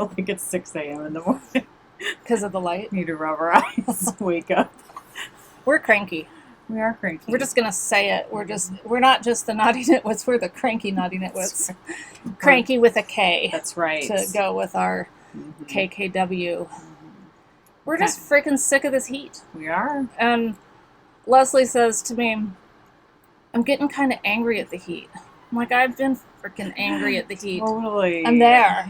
feel like it's 6 a.m. in the morning. Because of the light. Need to rub our eyes. Wake up. We're cranky. We are cranky. We're just gonna say it. We're not just the naughty nitwits. We're the cranky naughty nitwits. Cranky with a K. That's right. To go with our KKW. We're just freaking sick of this heat. We are. And Leslie says to me, I'm getting kind of angry at the heat. I'm like, I've been freaking angry at the heat. Totally. I'm there.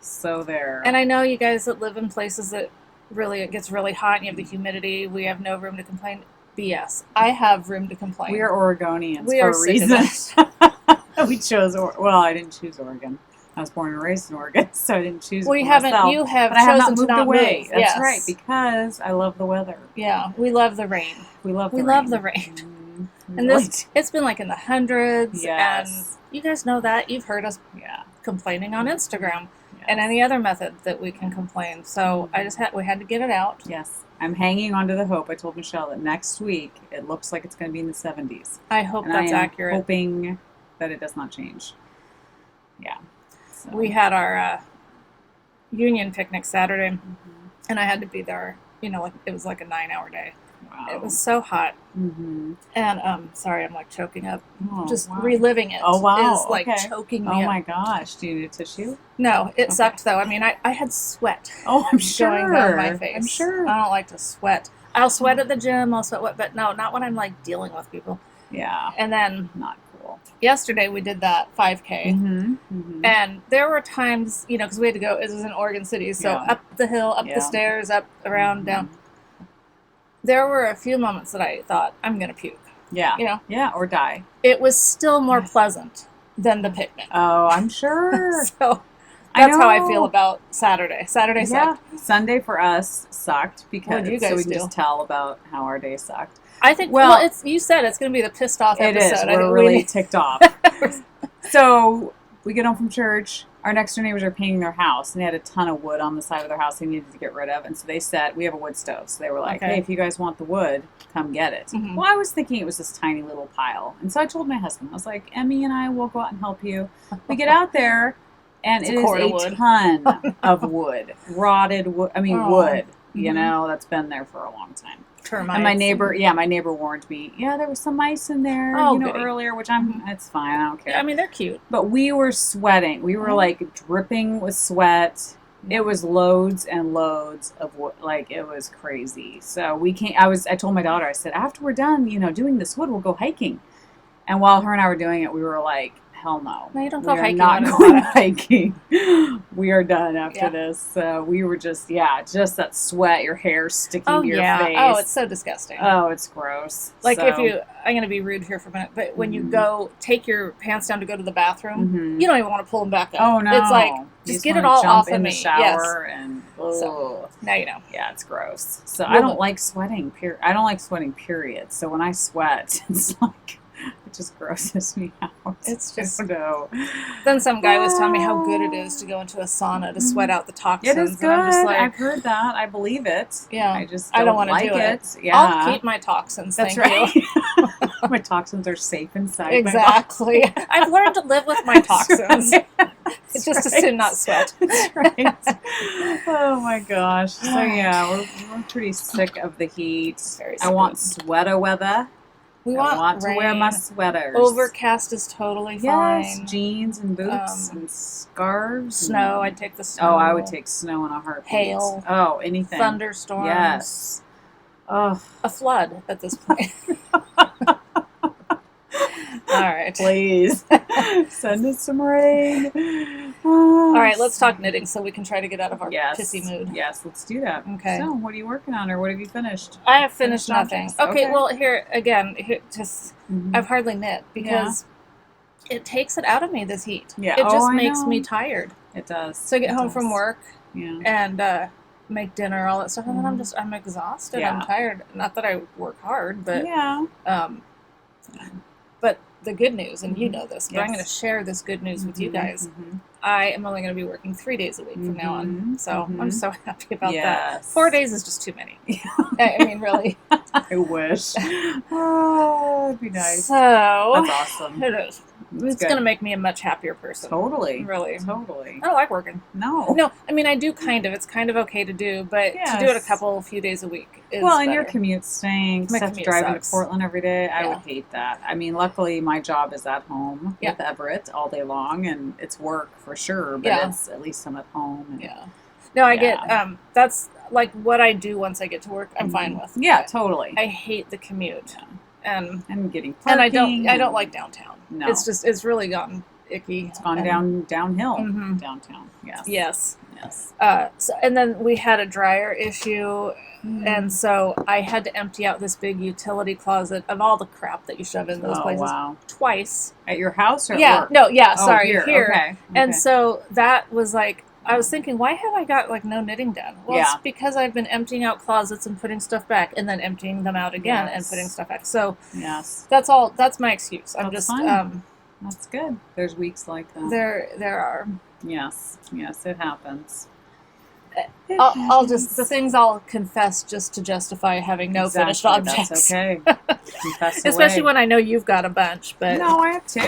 So there. And I know you guys that live in places that it gets really hot and you have the humidity. We have no room to complain. BS. I have room to complain. We are Oregonians we for are a reason. We chose, well, I didn't choose Oregon. I was born and raised in Oregon, so I didn't choose it for myself. You have but I have not chosen moved to not away. move. That's Yes. right, because I love the weather. Yeah, we love the rain. We love the rain. Mm-hmm. And it's been like in the hundreds. Yes. And you guys know that. You've heard us complaining on Instagram and any other method that we can complain. So we had to get it out. Yes. I'm hanging on to the hope. I told Michelle that next week it looks like it's going to be in the 70s. I hope and that's I am accurate. Hoping that it does not change. Yeah. So. We had our union picnic Saturday, and I had to be there. You know, like it was like a 9-hour day. Wow. It was so hot. Mm-hmm. And sorry, I'm like choking up. Oh, Just wow. reliving it is like choking me up. Oh my gosh. Do you need a tissue? No, it sucked though. I mean, I had sweat. Oh, I'm sure. Going down my face. I'm sure. I don't like to sweat. I'll sweat at the gym. I'll sweat, but no, not when I'm like dealing with people. Yeah. And then not cool. Yesterday we did that 5K, and there were times, you know, because we had to go. It was in Oregon City, so up the hill, up the stairs, up around down. There were a few moments that I thought, I'm going to puke. Yeah. You know? Yeah, or die. It was still more pleasant than the picnic. Oh, I'm sure. So that's how I feel about Saturday. Saturday sucked. Sunday for us sucked because you guys so we can just tell about how our day sucked. I think, well you said it's going to be the pissed off episode. It is. We're really ticked off. So we get home from church. Our next door neighbors are painting their house, and they had a ton of wood on the side of their house they needed to get rid of. And so they said, we have a wood stove. So they were like, hey, if you guys want the wood, come get it. Well, I was thinking it was this tiny little pile. And so I told my husband, I was like, Emmy and I will go out and help you. We get out there, and it is a ton of wood. Rotted wood. I mean, wood. You know, that's been there for a long time. Termites. And my neighbor warned me, there was some mice in there, earlier, which it's fine, I don't care. Yeah, I mean, they're cute. But we were sweating. We were like dripping with sweat. It was loads and loads of wood. Like, it was crazy. So I told my daughter, I said, after we're done, doing this wood, we'll go hiking. And while her and I were doing it, we were like, hell no. No, you don't go hiking. We are not going hiking. We are done after this. So we were just that sweat, your hair sticking to your face. Oh, it's so disgusting. Oh, it's gross. Like I'm going to be rude here for a minute, but when you go, take your pants down to go to the bathroom, you don't even want to pull them back up. Oh, no. It's like, just get it all off of me. In the shower and, so, now you know. Yeah, it's gross. So I don't like sweating, I don't like sweating, period. So when I sweat, it's like... It just grosses me out. It's just no. Then some guy was telling me how good it is to go into a sauna to sweat out the toxins. It is good. And I'm just like, I've heard that. I believe it. Yeah. I don't want to like do it. Yeah. I'll keep my toxins. That's thank right. you. My toxins are safe inside. Exactly. I've learned to live with my toxins. Right. It's just as soon not sweat. That's right. Oh my gosh. So we're pretty sick of the heat. I want sweater weather. I want to wear my sweaters. Overcast is totally fine. Yes, jeans and boots and scarves. Snow, I'd take the snow. Oh, I would take snow in a heartbeat. Hail. Oh, anything. Thunderstorms. Yes. Oh. A flood at this point. All right. Please. Send us some rain. All right, let's talk knitting so we can try to get out of our pissy mood. Yes, let's do that. Okay. So, what are you working on, or what have you finished? I have finished nothing. Okay, well, I've hardly knit because it takes it out of me, this heat. Yeah. It just makes me tired. It does. So I get home from work and make dinner, all that stuff, and then I'm exhausted. Yeah. I'm tired. Not that I work hard, but but the good news, and you know this, but I'm going to share this good news with you guys. I am only going to be working 3 days a week from now on. So I'm so happy about that. 4 days is just too many. I mean, really. I wish. Oh, it'd be nice. So that's awesome. It is. It's going to make me a much happier person. Totally. Really. Totally. I don't like working. No. I mean, I do kind of. It's kind of okay to do, but to do it a few days a week is well, and better. your commute stinks. Commute driving sucks. to Portland every day. I would hate that. I mean, luckily my job is at home with Everett all day long, and it's work for sure, but it's at least I'm at home. And, No, I get, that's like what I do once I get to work, I'm fine with. Yeah, totally. I hate the commute. And getting parking. And I don't like downtown. No. It's really gotten icky. It's gone downhill downtown. Yes. So, and then we had a dryer issue, and so I had to empty out this big utility closet of all the crap that you shove in those places twice. At your house or at work? No, sorry, here. Okay. And so that was like, I was thinking, why have I got like no knitting done? Well, it's because I've been emptying out closets and putting stuff back, and then emptying them out again and putting stuff back. So that's all. That's my excuse. I'm just fine. That's good. There's weeks like that. There are. Yes, it happens. I'll just the things I'll confess just to justify having no finished objects. That's okay. Confess Especially away. when I know you've got a bunch. But no, I have 2.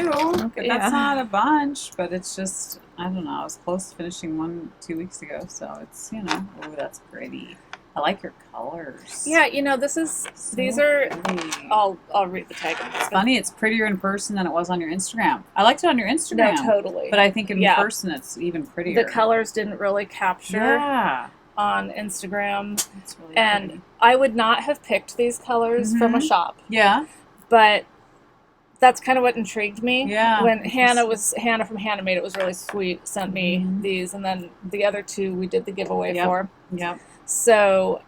Okay, that's not a bunch, but it's just I don't know. I was close to finishing one 2 weeks ago, so it's oh, that's pretty. I like your colors. Yeah, these are. Pretty. I'll read the tag. It's funny. It's prettier in person than it was on your Instagram. I liked it on your Instagram. No, totally. But I think in person it's even prettier. The colors didn't really capture on Instagram. It's really and pretty. I would not have picked these colors from a shop. Yeah. But that's kind of what intrigued me. Yeah. When Hannah from Hannah Made It was really sweet, sent me these, and then the other 2 we did the giveaway for. Yep. So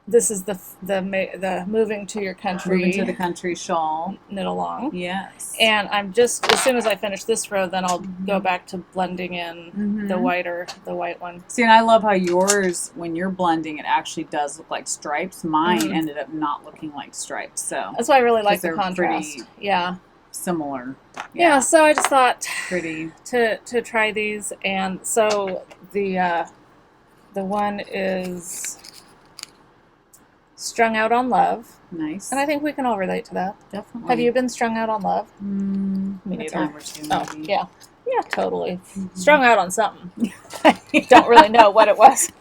this is the moving to your country. Moving to the country shawl. Knit along. Yes. And I'm just, as soon as I finish this row, then I'll go back to blending in the white one. See, and I love how yours, when you're blending, it actually does look like stripes. Mine ended up not looking like stripes. So that's why I really like the contrast. Pretty similar. Yeah. So I just thought pretty to try these, and so the one is Strung Out on Love. Nice. And I think we can all relate to that. Definitely. Have you been strung out on love? Me neither. Time or two, maybe. Yeah. Yeah, totally. Strung out on something. Don't really know what it was.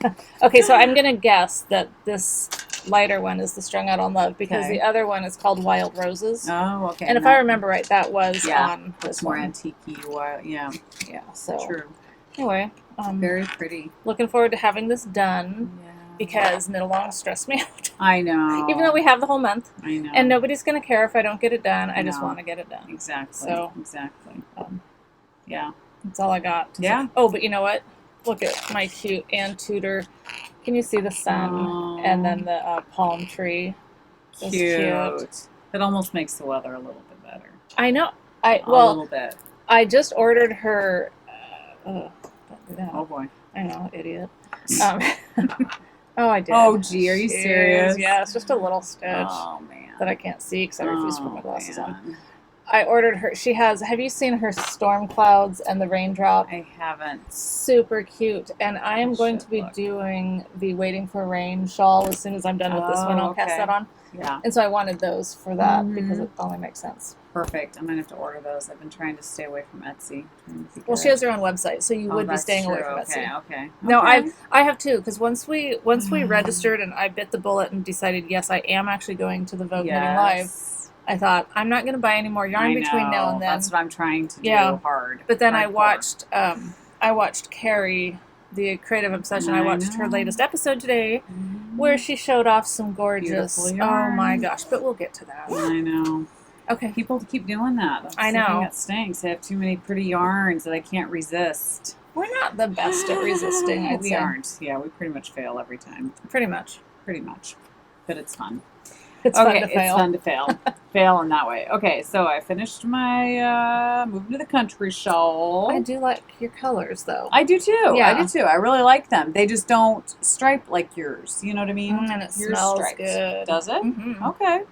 Okay, so I'm going to guess that this lighter one is the Strung Out on Love because the other one is called Wild Roses. Oh, okay. And if I remember right, that was on this more one. antique-y. Yeah. Yeah, so. True. Anyway. Very pretty. Looking forward to having this done. Yeah. Because knit along stressed me out. I know. Even though we have the whole month. I know. And nobody's going to care if I don't get it done. I just want to get it done. Exactly. So, exactly. Yeah. That's all I got. Yeah. Oh, but you know what? Look at my cute Ann Tudor. Can you see the sun and then the palm tree? Cute. It almost makes the weather a little bit better. I know. A little bit. I just ordered her. Don't do that. Oh boy. I know, idiot. Oh, I did. Oh, gee, are you serious? Yeah, it's just a little stitch that I can't see because I refuse to put my glasses on. I ordered her. She has. Have you seen her storm clouds and the raindrop? I haven't. Super cute. And I am going to be doing the Waiting for Rain shawl as soon as I'm done with this one. I'll cast that on. Yeah. And so I wanted those for that because it only makes sense. Perfect. I'm going to have to order those. I've been trying to stay away from Etsy. Well, she has her own website, so you would be staying away from Etsy. Okay. No, I have too, because once we registered and I bit the bullet and decided, yes, I am actually going to the Vogue Knitting Live, I thought, I'm not going to buy any more yarn between now and then. That's what I'm trying to do hard. But then I watched Carrie, the Creative Obsession. I watched her latest episode today, where she showed off some gorgeous, oh my gosh, but we'll get to that. I know. Okay. People keep doing that. I know. That stinks. They have too many pretty yarns that I can't resist. We're not the best at resisting, I'd say. We aren't. Yeah, we pretty much fail every time. Pretty much. But it's fun. It's fun to fail. It's fun to fail. Fail in that way. Okay, so I finished my moving to the country shawl. I do like your colors, though. I do too. Yeah. I do too. I really like them. They just don't stripe like yours. You know what I mean? And it yours smells stripes. good. Does it? Mm-hmm. Okay.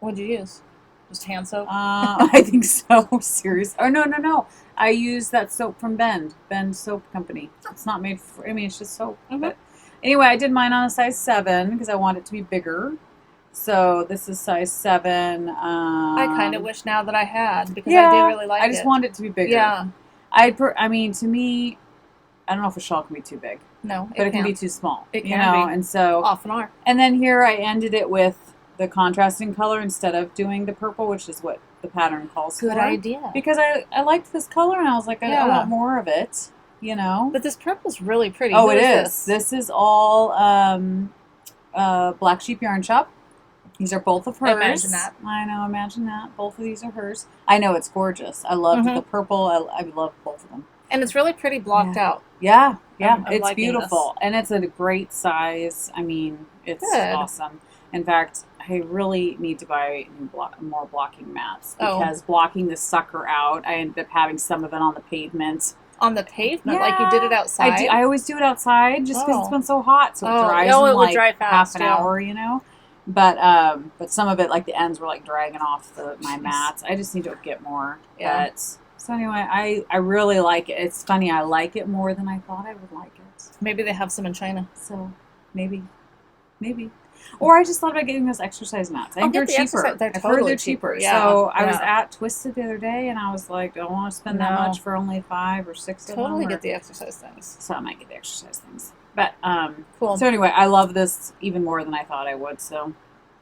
What'd you use? Just hand soap? I think so. Serious. Oh, no. I use that soap from Bend Soap Company. It's not made for, it's just soap. But anyway, I did mine on a size 7 because I want it to be bigger. So this is size 7. I kind of wish now that I had, because I do really like it. I just want it to be bigger. Yeah. I mean, to me, I don't know if a shawl can be too big. No, but it can be too small. It can be. And so often are. And then here I ended it with the contrasting color instead of doing the purple, which is what the pattern calls for. Good idea. Because I liked this color and I was like, I want more of it. But this purple's really pretty. Oh, it is. This is all Black Sheep Yarn Shop. These are both of hers. Imagine that. I know, imagine that. Both of these are hers. I know, it's gorgeous. I loved the purple. I love both of them. And it's really pretty blocked out. Yeah, yeah. I'm it's beautiful. And it's a great size. I mean, it's awesome. In fact, I really need to buy more blocking mats because blocking this sucker out, I ended up having some of it on the pavement. On the pavement? Like you did it outside? I always do it outside just because it's been so hot. So it dries in like dry fast, half an hour, But some of it, like the ends were like dragging off my mats. I just need to get more. Yeah. So anyway, I really like it. It's funny, I like it more than I thought I would like it. Maybe they have some in China. So maybe. Or I just thought about getting those exercise mats. I think they're cheaper. They're totally cheaper. Yeah. So I was at Twisted the other day, and I was like, I don't want to spend that much for only 5 or 6 of them. Totally get the exercise things. So I might get the exercise things. But cool. So anyway, I love this even more than I thought I would. So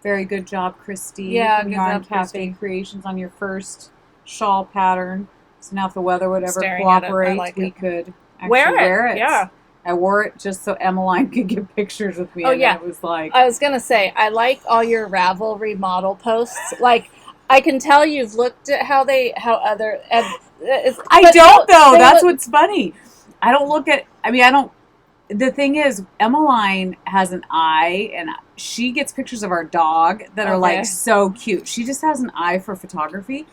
very good job, Christy. Yeah, good Yarn job, Cafe Creations on your first shawl pattern. So now if the weather would ever Staring cooperate, we could actually wear it. Yeah. I wore it just so Emmeline could get pictures with me. Oh, and yeah. It was like... I was going to say, I like all your Ravelry model posts. Like, I can tell you've looked at other... I don't, though. That's what's funny. I don't look at... The thing is, Emmeline has an eye, and she gets pictures of our dog that are, like, so cute. She just has an eye for photography.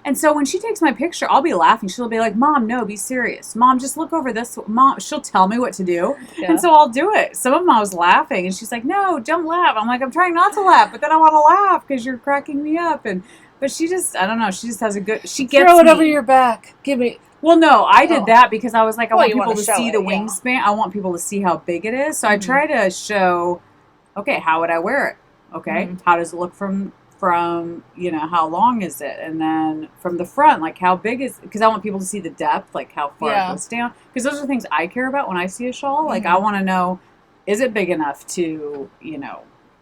And so when she takes my picture, I'll be laughing. She'll be like, Mom, no, be serious. Mom, just look over this. Mom, she'll tell me what to do. Yeah. And so I'll do it. Some of them I was laughing, and she's like, no, don't laugh. I'm like, I'm trying not to laugh, but then I want to laugh because you're cracking me up. But she just, I don't know, she just has a good, she gets Throw it over your back. Give me. Well, no, I did that because I was like, I want people to see the wingspan. I want people to see how big it is. So I try to show, okay, how would I wear it? Okay, how does it look from how long is it? And then from the front, like how big is, because I want people to see the depth, like how far it goes down. Because those are things I care about when I see a shawl. Like I want to know, is it big enough to,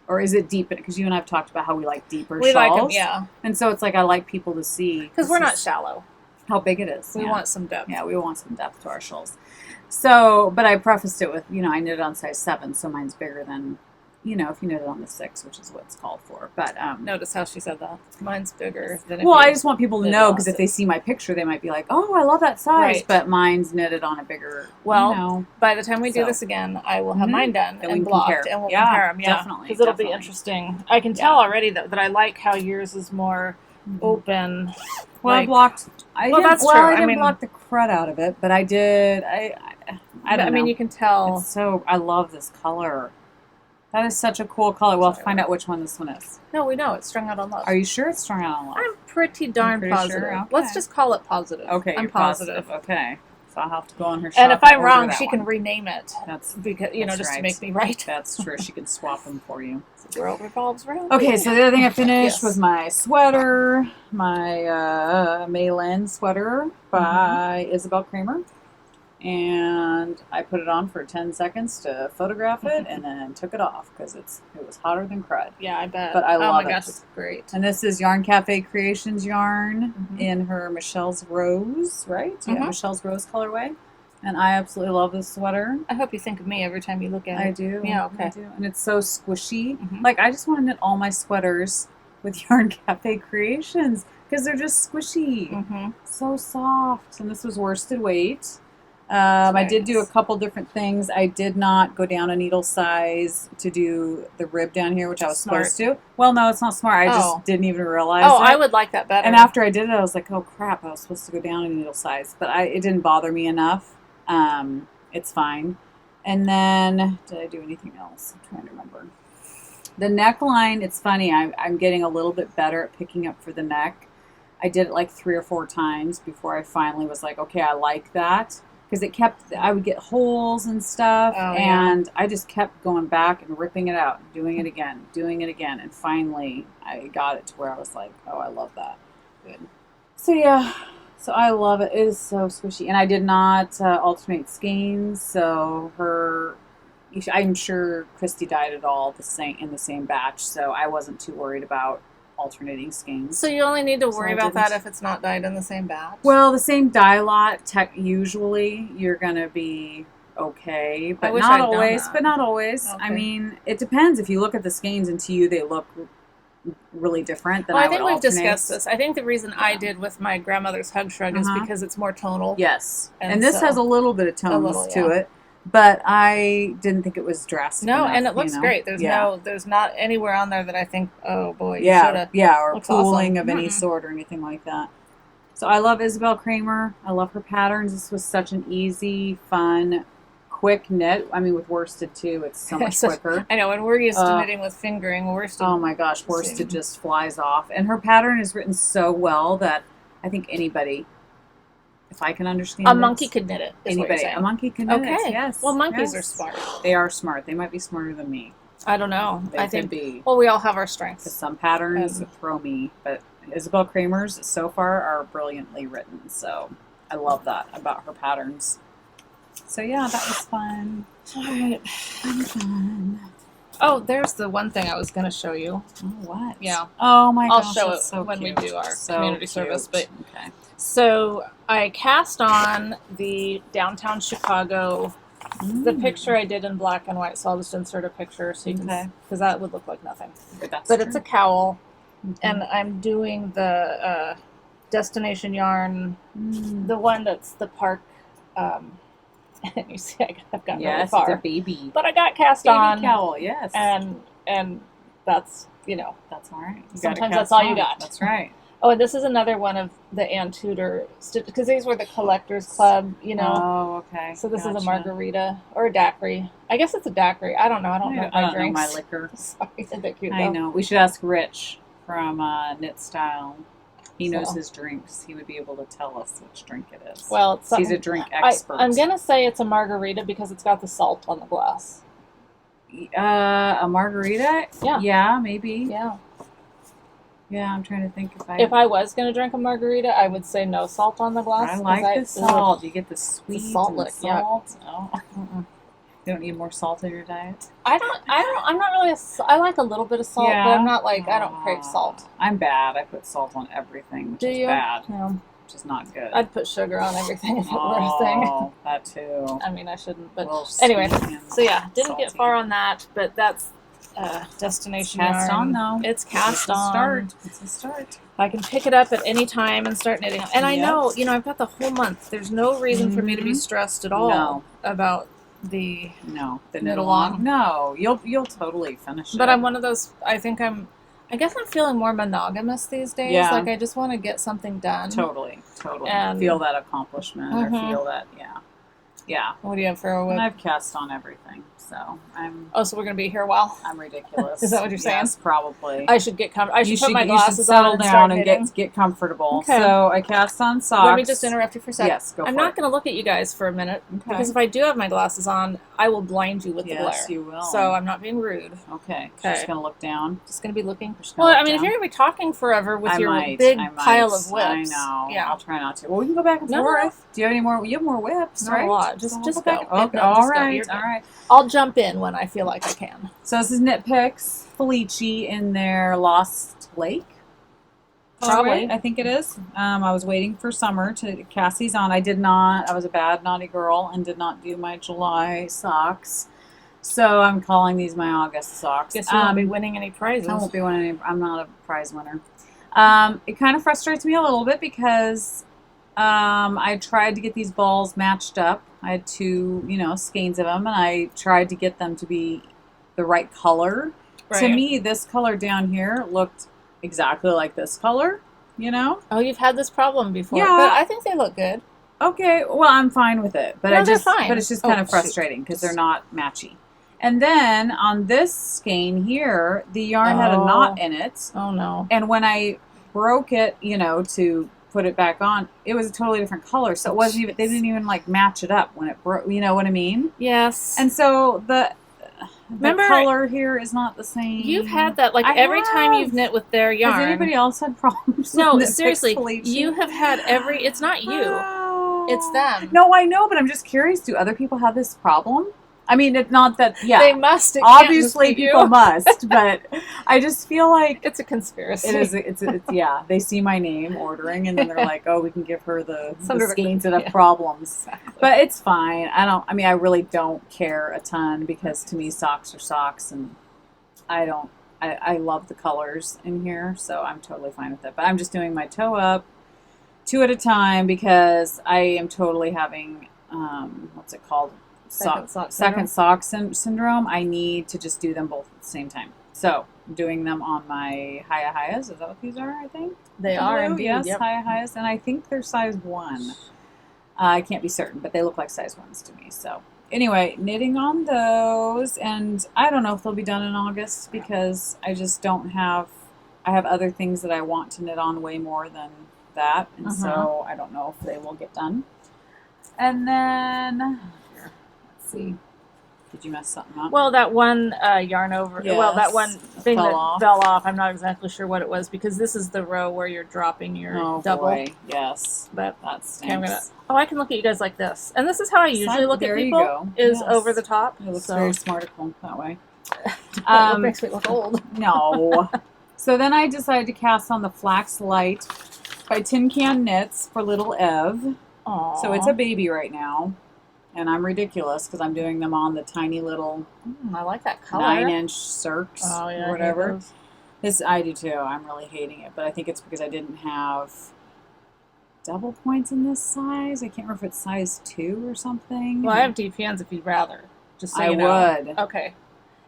or is it deep? Because you and I have talked about how we like deeper shawls. We like them, yeah. And so it's like I like people to see. Because we're not shallow. How big it is. We want some depth. Yeah, we want some depth to our shawls. So, but I prefaced it with, I knit it on size 7, so mine's bigger than, if you knit it on the 6, which is what it's called for. But notice how she said that. Mine's bigger than. Well, I just want people to know, because if they see my picture, they might be like, "Oh, I love that size," right. But mine's knitted on a bigger. Well, by the time we do this again, I will have mine done and blocked, and we'll compare them. Yeah, definitely, because it'll be interesting. I can tell already that I like how yours is more open. Well, I blocked. That's true. I didn't block the crud out of it, but I did. I don't know. I mean, you can tell. I love this color. That is such a cool color. We'll have to find out which one this one is. No, we know. It's Strung Out on Love. Are you sure it's Strung Out on Love? I'm pretty darn positive. Sure? Okay. Let's just call it positive. Okay, I'm positive. Okay. So I'll have to go on her shop. And if I'm wrong, she can rename it. That's because just to make me right. That's true. She can swap them for you. The world revolves around. Okay, so the other thing I finished was my sweater, my Maylin sweater by Isabel Kramer. And I put it on for 10 seconds to photograph it, and then took it off because it was hotter than crud. Yeah, I bet. But I love it. Oh my gosh, it's great. And this is Yarn Cafe Creations yarn in her Michelle's Rose, right? Yeah, Michelle's Rose colorway. And I absolutely love this sweater. I hope you think of me every time you look at it. I do. Yeah, okay. I do. And it's so squishy. Like, I just want to knit all my sweaters with Yarn Cafe Creations because they're just squishy. So soft. And this was worsted weight. I did do a couple different things. I did not go down a needle size to do the rib down here, which I was supposed to. Well, no, it's not smart. I just didn't even realize it. I would like that better. And after I did it, I was like, oh, crap, I was supposed to go down a needle size. But it didn't bother me enough. It's fine. And then, did I do anything else? I'm trying to remember. The neckline, it's funny. I'm getting a little bit better at picking up for the neck. I did it like 3 or 4 times before I finally was like, okay, I like that. because I would get holes and stuff, and I just kept going back and ripping it out, doing it again, and finally I got it to where I was like, oh, I love that. Good. So yeah, so I love it. It is so squishy, and I did not alternate skeins, so I'm sure Christy dyed it all in the same batch, so I wasn't too worried about alternating skeins. So you only need to worry about that if it's not dyed in the same batch? Well, the same dye lot, usually you're going to be okay, but not always. Okay. I mean, it depends. If you look at the skeins and to you they look really different, then I think we've discussed this. I think the reason I did with my grandmother's Hug Shrug is because it's more tonal. Yes. And this has a little bit of tones to it. But I didn't think it was drastic enough, and it looks great. There's not anywhere on there that I think, oh boy, or pooling of any sort or anything like that. So I love Isabel Kramer. I love her patterns. This was such an easy, fun, quick knit. I mean, with worsted too, it's so much quicker. I know, and we're used to knitting with fingering. Worsted. Oh my gosh, worsted just flies off. And her pattern is written so well that I think anybody, if I can understand a monkey could knit it. A monkey can knit it. Yes. Well, monkeys are smart. They are smart. They might be smarter than me. I don't know. I think be. Well, we all have our strengths. Because some patterns throw me, but Isabel Kramer's so far are brilliantly written. So I love that about her patterns. So yeah, that was fun. All right. Fun. Oh, there's the one thing I was going to show you. Oh, what? Yeah. Oh my gosh. I'll show it so when cute. we do our community service. But okay. So I cast on the downtown Chicago, the picture I did in black and white. So I'll just insert a picture so you can, because that would look like nothing. But it's a cowl, and I'm doing the Destination Yarn, the one that's the park. And you see, I've gotten really far. It's a baby. But I got cast on. Cowl, yes. And that's, that's all right. Sometimes that's all you got. That's right. Oh, and this is another one of the Ann Tudor, because these were the Collectors Club, Oh, okay. So this is a margarita, or a daiquiri. I guess it's a daiquiri. I don't know. I don't know my drinks. Know my liquor. Sorry, they're cute, I know. We should ask Rich from Knit Style. He knows his drinks. He would be able to tell us which drink it is. Well, he's a drink expert. I'm going to say it's a margarita because it's got the salt on the glass. A margarita? Yeah. Yeah, maybe. Yeah. Yeah, I'm trying to think if I was going to drink a margarita, I would say no salt on the glass. I like the salt. You get the sweet salt lick. Salt. Oh. You don't need more salt in your diet? I'm not really I like a little bit of salt, but I'm not like, I don't crave salt. I'm bad. I put salt on everything, which is bad. Yeah. Which is not good. I'd put sugar on everything if it were a thing. Oh, that too. I mean, I shouldn't, but anyway. So yeah, didn't get far on that, but that's Destination Yarn. Cast on though. It's cast on. It's a start. I can pick it up at any time and start knitting. And I know, I've got the whole month. There's no reason for me to be stressed at all about the knit along. No, you'll totally finish it. But I'm one of those. I guess I'm feeling more monogamous these days. Yeah. Like I just want to get something done. Totally. And feel that accomplishment or feel that yeah. What do you have for a whip? And I've cast on everything, so I'm. Oh, so we're gonna be here a while. I'm ridiculous. Is that what you're saying? Yes, probably. I should get I should put my glasses settle on down and get comfortable. Okay. So I cast on socks. Let me just interrupt you for a second. Yes, go for it. I'm not going to look at you guys for a minute because if I do have my glasses on, I will blind you with the glare. Yes, you will. So I'm not being rude. Okay. Just going to look down. Just going to be looking. Well, I mean, if you're going to be talking forever with your big pile of whips. I know. Yeah. I'll try not to. Well, we can go back and forth. Do you have any more? You have more whips, not right? A lot. Just go. Okay. All right. I'll jump in when I feel like I can. So this is Knit Picks, Felici in their Lost Lake. Probably. Right, I think it is. I was waiting for summer to cast these on. I did not. I was a bad, naughty girl and did not do my July socks. So I'm calling these my August socks. Guess you won't be winning any prizes. I won't be winning any. I'm not a prize winner. It kind of frustrates me a little bit because I tried to get these balls matched up. I had two, skeins of them, and I tried to get them to be the right color. Right. To me, this color down here looked exactly like this color, Oh, you've had this problem before. Yeah. But I think they look good. Okay, well, I'm fine with it. But they're fine. But it's just kind of frustrating because they're not matchy. And then on this skein here, the yarn had a knot in it. Oh, no. And when I broke it, to put it back on, it was a totally different color. So it wasn't even, they didn't even like match it up when it broke. You know what I mean? Yes. And so the color here is not the same. You've had that every time you've knit with their yarn. Has anybody else had problems? No, seriously, you have had it's not you. Oh. It's them. No, I know, but I'm just curious. Do other people have this problem? I mean, it's not that, yeah. They must. Obviously, people must, but I just feel like it's a conspiracy. It is. It's yeah. They see my name ordering, and then they're like, "Oh, we can give her the skeins that have problems." Exactly. But it's fine. I really don't care a ton because to me, socks are socks, and I love the colors in here, so I'm totally fine with it. But I'm just doing my toe up 2 at a time because I am totally having what's it called? Second sock syndrome. I need to just do them both at the same time. So I'm doing them on my Hayas. Is that what these are? I think they are. Indeed. Yes, yep. Hayas, and I think they're size 1. I can't be certain, but they look like size 1s to me. So anyway, knitting on those, and I don't know if they'll be done in August because I just don't have. I have other things that I want to knit on way more than that, and so I don't know if they will get done. And then. See, did you mess something up? Well, that one yarn over. Yes. Well, that one thing that fell off. I'm not exactly sure what it was because this is the row where you're dropping your double. Boy. Yes, but that stinks. I can look at you guys like this, and this is how I usually look at people. Is over the top. It looks very smarticle that way. It makes me look old. No. So then I decided to cast on the Flax Light by Tin Can Knits for little Ev. Aww. So it's a baby right now. And I'm ridiculous because I'm doing them on the tiny little I like that color. 9-inch circs or whatever. I do too. I'm really hating it. But I think it's because I didn't have double points in this size. I can't remember if it's size 2 or something. Well, I have deep hands if you'd rather. Just so you know. I would. Okay.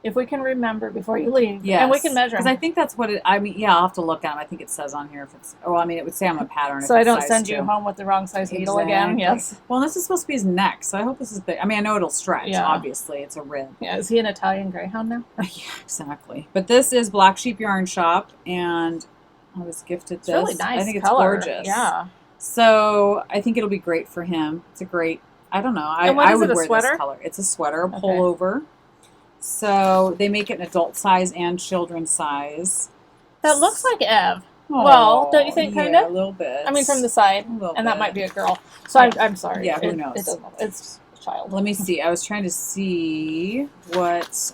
If we can remember before you leave. Yes. And we can measure. Because I think that's what I'll have to look at them. I think it says on here if it's, it would say on a pattern. So I don't send you home with the wrong size needle again? Yes. Well, this is supposed to be his neck, so I hope this is big. I know it'll stretch, obviously. It's a rib. Yeah, is he an Italian Greyhound now? Yeah, exactly. But this is Black Sheep Yarn Shop, and I was gifted this. It's really nice. I think it's color. Gorgeous. Yeah. So I think it'll be great for him. It's a great, I don't know. I would wear this color. It's a sweater, a pullover. So they make it an adult size and children's size. That looks like Ev. Well, don't you think, kind of? Yeah, a little bit. I mean, from the side. And that might be a girl. So I'm sorry. Yeah, who knows? It doesn't matter. It's a child. Let me see. I was trying to see what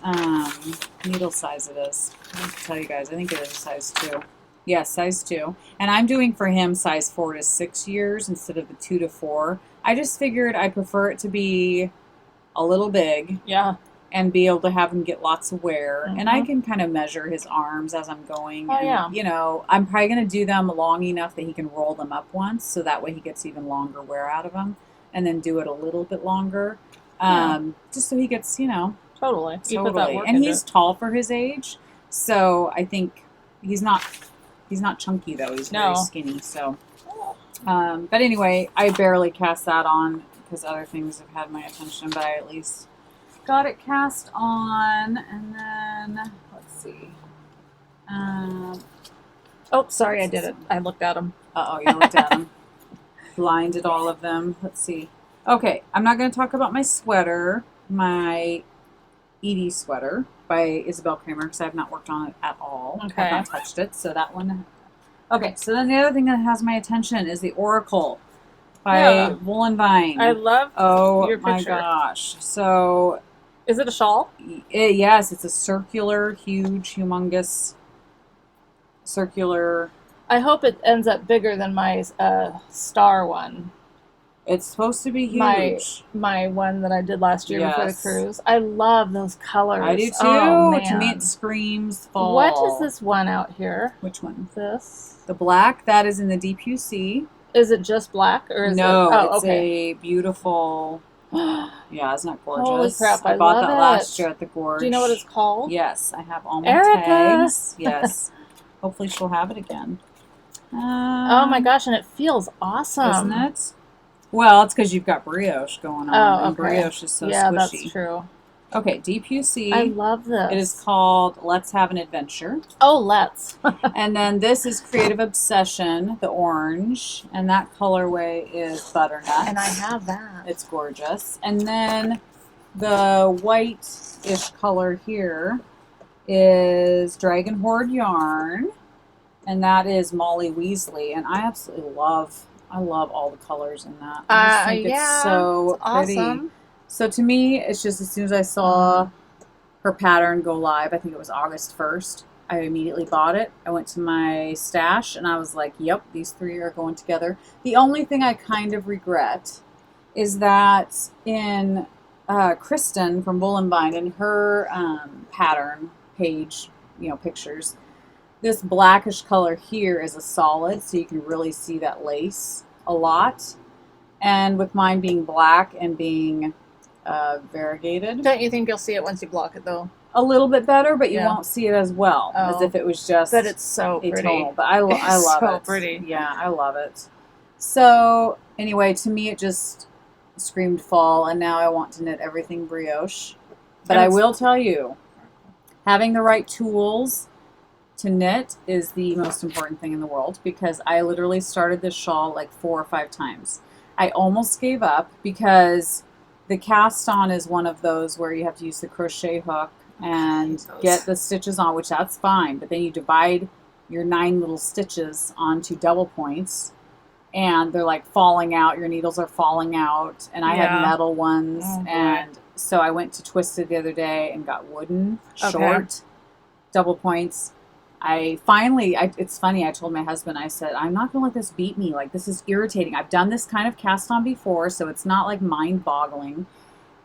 needle size it is. I have to tell you guys. I think it is a size 2. Yeah, size 2. And I'm doing for him size 4 to 6 years instead of the 2 to 4. I just figured I prefer it to be a little big. Yeah. And be able to have him get lots of wear. And I can kind of measure his arms as I'm going. Oh, and, I'm probably going to do them long enough that he can roll them up once, so that way he gets even longer wear out of them, and then do it a little bit longer, just so he gets, Totally. And he's tall for his age, so I think he's not chunky, though. He's very skinny, so. But anyway, I barely cast that on because other things have had my attention, but I at least got it cast on, and then let's see. Sorry, I did it. I looked at them. You looked at them. Blinded all of them. Let's see. Okay, I'm not going to talk about my sweater, my Edie sweater by Isabel Kramer, because I have not worked on it at all. Okay. I've not touched it, so that one. Okay, so then the other thing that has my attention is the Oracle by Woolen Vine. I love your picture. Oh my gosh. So. Is it a shawl? Yes, it's a circular, huge, humongous, circular. I hope it ends up bigger than my star one. It's supposed to be huge. My one that I did last year before the cruise. I love those colors. I do too. Oh, man. To me, it screams fall. What is this one out here? Which one? This. The black. That is in the Deep UC. Is it just black or is it's a beautiful. Yeah, isn't that gorgeous? Holy crap, I bought that last year at the Gorge. Do you know what it's called? Yes, I have all my Erica. tags. Yes. Hopefully she'll have it again. Oh my gosh, and it feels awesome. Isn't it? Well, it's because you've got Brioche going on. Oh, okay. And Brioche is so squishy. Yeah, that's true. Okay, DPUC. I love this. It is called Let's Have an Adventure. Oh, let's. And then this is Creative Obsession, the orange. And that colorway is Butternut. And I have that. It's gorgeous. And then the white-ish color here is Dragon Horde yarn. And that is Molly Weasley. And I absolutely love all the colors in that. I just think it's so pretty. Awesome. So to me, it's just as soon as I saw her pattern go live, I think it was August 1st, I immediately bought it. I went to my stash and I was like, yep, these three are going together. The only thing I kind of regret is that in Kristen from Wool and Bind, in her pattern page, pictures, this blackish color here is a solid, so you can really see that lace a lot. And with mine being black and being variegated. Don't you think you'll see it once you block it, though? A little bit better, but you won't see it as well as if it was just. But it's so pretty. Atonal. But I love it. So pretty. Yeah, I love it. So anyway, to me, it just screamed fall, and now I want to knit everything brioche. But I will tell you, having the right tools to knit is the most important thing in the world, because I literally started this shawl like 4 or 5 times. I almost gave up because the cast on is one of those where you have to use the crochet hook and get the stitches on, which that's fine, but then you divide your 9 little stitches onto double points and they're like falling out, your needles are falling out, and I had metal ones, and so I went to Twisted the other day and got wooden short double points. It's funny, I told my husband, I said, I'm not going to let this beat me. Like, this is irritating. I've done this kind of cast on before, so it's not like mind boggling.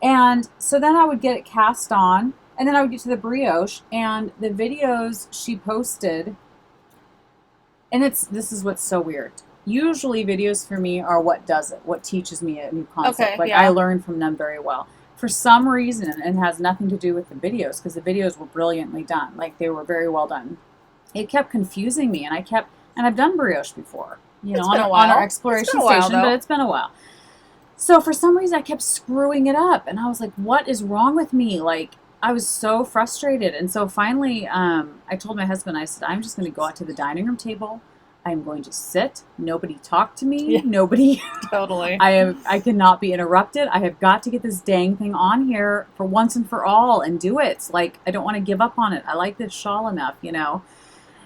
And so then I would get it cast on, and then I would get to the brioche, and the videos she posted, and this is what's so weird. Usually videos for me are what does it, what teaches me a new concept. I learn from them very well. For some reason, and it has nothing to do with the videos, because the videos were brilliantly done. Like, they were very well done. It kept confusing me, and I've done brioche before, on our exploration station, but it's been a while. So for some reason, I kept screwing it up, and I was like, what is wrong with me? Like, I was so frustrated. And so finally, I told my husband, I said, I'm just going to go out to the dining room table. I'm going to sit. Nobody talk to me. Yeah. Nobody. Totally. I cannot be interrupted. I have got to get this dang thing on here for once and for all and do it. Like, I don't want to give up on it. I like this shawl enough,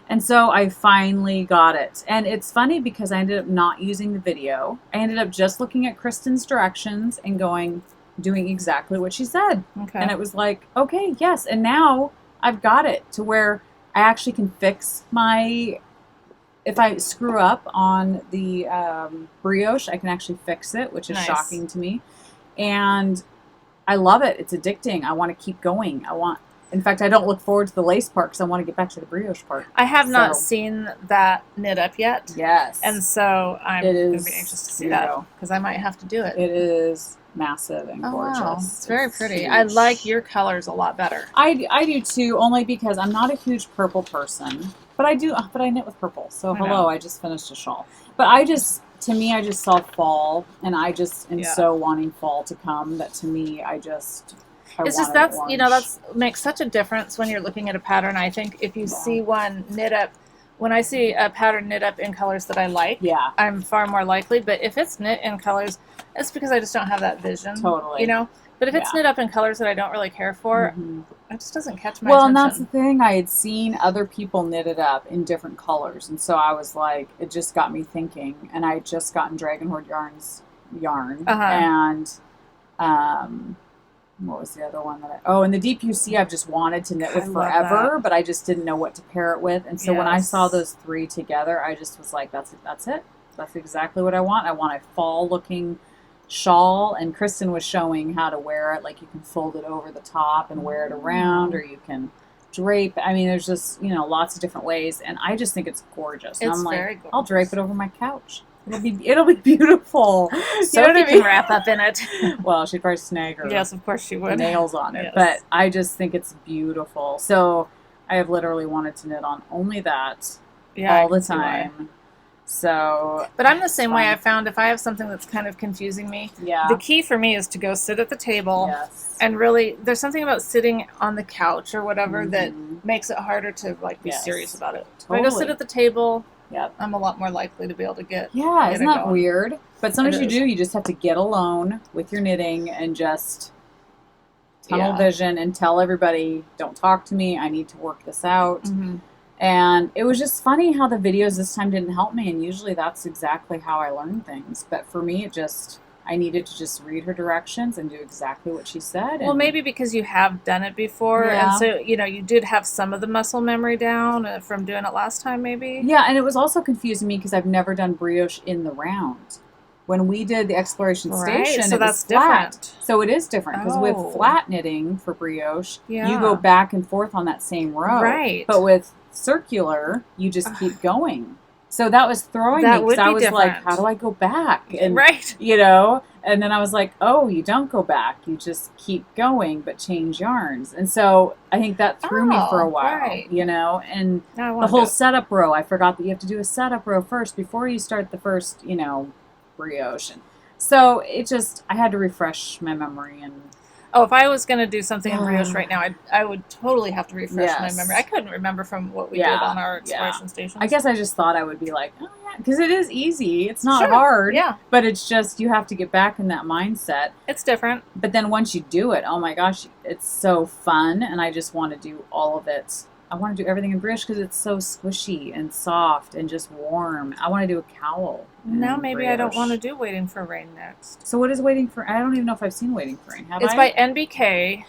And so I finally got it. And it's funny because I ended up not using the video. I ended up just looking at Kristen's directions and doing exactly what she said. Okay. And it was like, okay, yes. And now I've got it to where I actually can fix if I screw up on the brioche, I can actually fix it, which is shocking to me. And I love it. It's addicting. I want to keep going. In fact, I don't look forward to the lace part because I want to get back to the brioche part. I have not seen that knit up yet. Yes. And so I'm going to be anxious to see that because I might have to do it. It is massive and gorgeous. Wow. It's very pretty. Huge. I like your colors a lot better. I do too, only because I'm not a huge purple person. But I knit with purple. So hello, I just finished a shawl. But to me, I just saw fall, and I just am so wanting fall to come that to me, that's makes such a difference when you're looking at a pattern. I think if you see one knit up, when I see a pattern knit up in colors that I like, I'm far more likely. But if it's knit in colors, it's because I just don't have that vision. Totally. But if it's knit up in colors that I don't really care for, it just doesn't catch my attention. Well, and that's the thing. I had seen other people knit it up in different colors. And so I was like, it just got me thinking. And I had just gotten Dragon Horde yarn. And what was the other one and the DPUC I've just wanted to knit with forever, but I just didn't know what to pair it with. And so when I saw those 3 together, I just was like, that's it. That's exactly what I want. I want a fall-looking shawl, and Kristen was showing how to wear it. Like, you can fold it over the top and wear it around, or you can drape. I mean, there's just, lots of different ways, and I just think it's gorgeous. And I'm like, very gorgeous. I'll drape it over my couch. It'll be beautiful. Sophie can wrap up in it. Well, she'd probably snag her. Yes, of course she would. Nails on it, but I just think it's beautiful. So I have literally wanted to knit on only that all the time. So, but I'm the same way. I found if I have something that's kind of confusing me, the key for me is to go sit at the table and really, there's something about sitting on the couch or whatever that makes it harder to like be serious about it. Totally. If I go sit at the table, I'm a lot more likely to be able to get isn't that weird? But sometimes you just have to get alone with your knitting and just tunnel vision and tell everybody, don't talk to me, I need to work this out. And it was just funny how the videos this time didn't help me, and usually that's exactly how I learn things. But for me, I needed to just read her directions and do exactly what she said. Well, maybe because you have done it before, and so, you did have some of the muscle memory down from doing it last time, maybe? Yeah, and it was also confusing me because I've never done brioche in the round. When we did the exploration station, so it was flat. Different. So it is different because with flat knitting for brioche, you go back and forth on that same row. Right. But with circular, you just keep going. So that was throwing me because I was like, how do I go back? And, and then I was like, oh, you don't go back. You just keep going, but change yarns. And so I think that threw me for a while, and the whole setup row. I forgot that you have to do a setup row first before you start the first, brioche. And so I had to refresh my memory. And if I was going to do something in brioche right now, I would totally have to refresh my memory. I couldn't remember from what we did on our exploration stations. I guess I just thought I would be like, oh yeah, because it is easy. It's not hard. But it's just you have to get back in that mindset. It's different. But then once you do it, oh my gosh, it's so fun, and I just want to do all of it. I want to do everything in brioche because it's so squishy and soft and just warm. I want to do a cowl. Now maybe brioche. I don't want to do Waiting for Rain next. So what is Waiting for? I don't even know if I've seen Waiting for Rain. It's by NBK,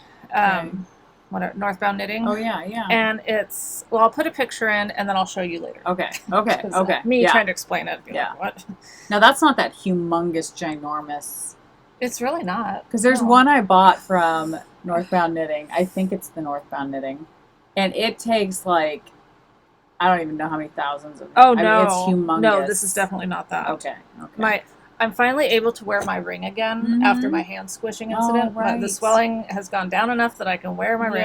Northbound Knitting. Oh yeah. And it's I'll put a picture in and then I'll show you later. Okay. Me trying to explain it. Like, what? Now that's not that humongous, ginormous. It's really not. Because there's one I bought from Northbound Knitting. I think it's the Northbound Knitting. And it takes I don't even know how many thousands of. Oh no, it's humongous. No, this is definitely not that. Okay. I'm finally able to wear my ring again after my hand squishing incident. Right. The swelling has gone down enough that I can wear my ring.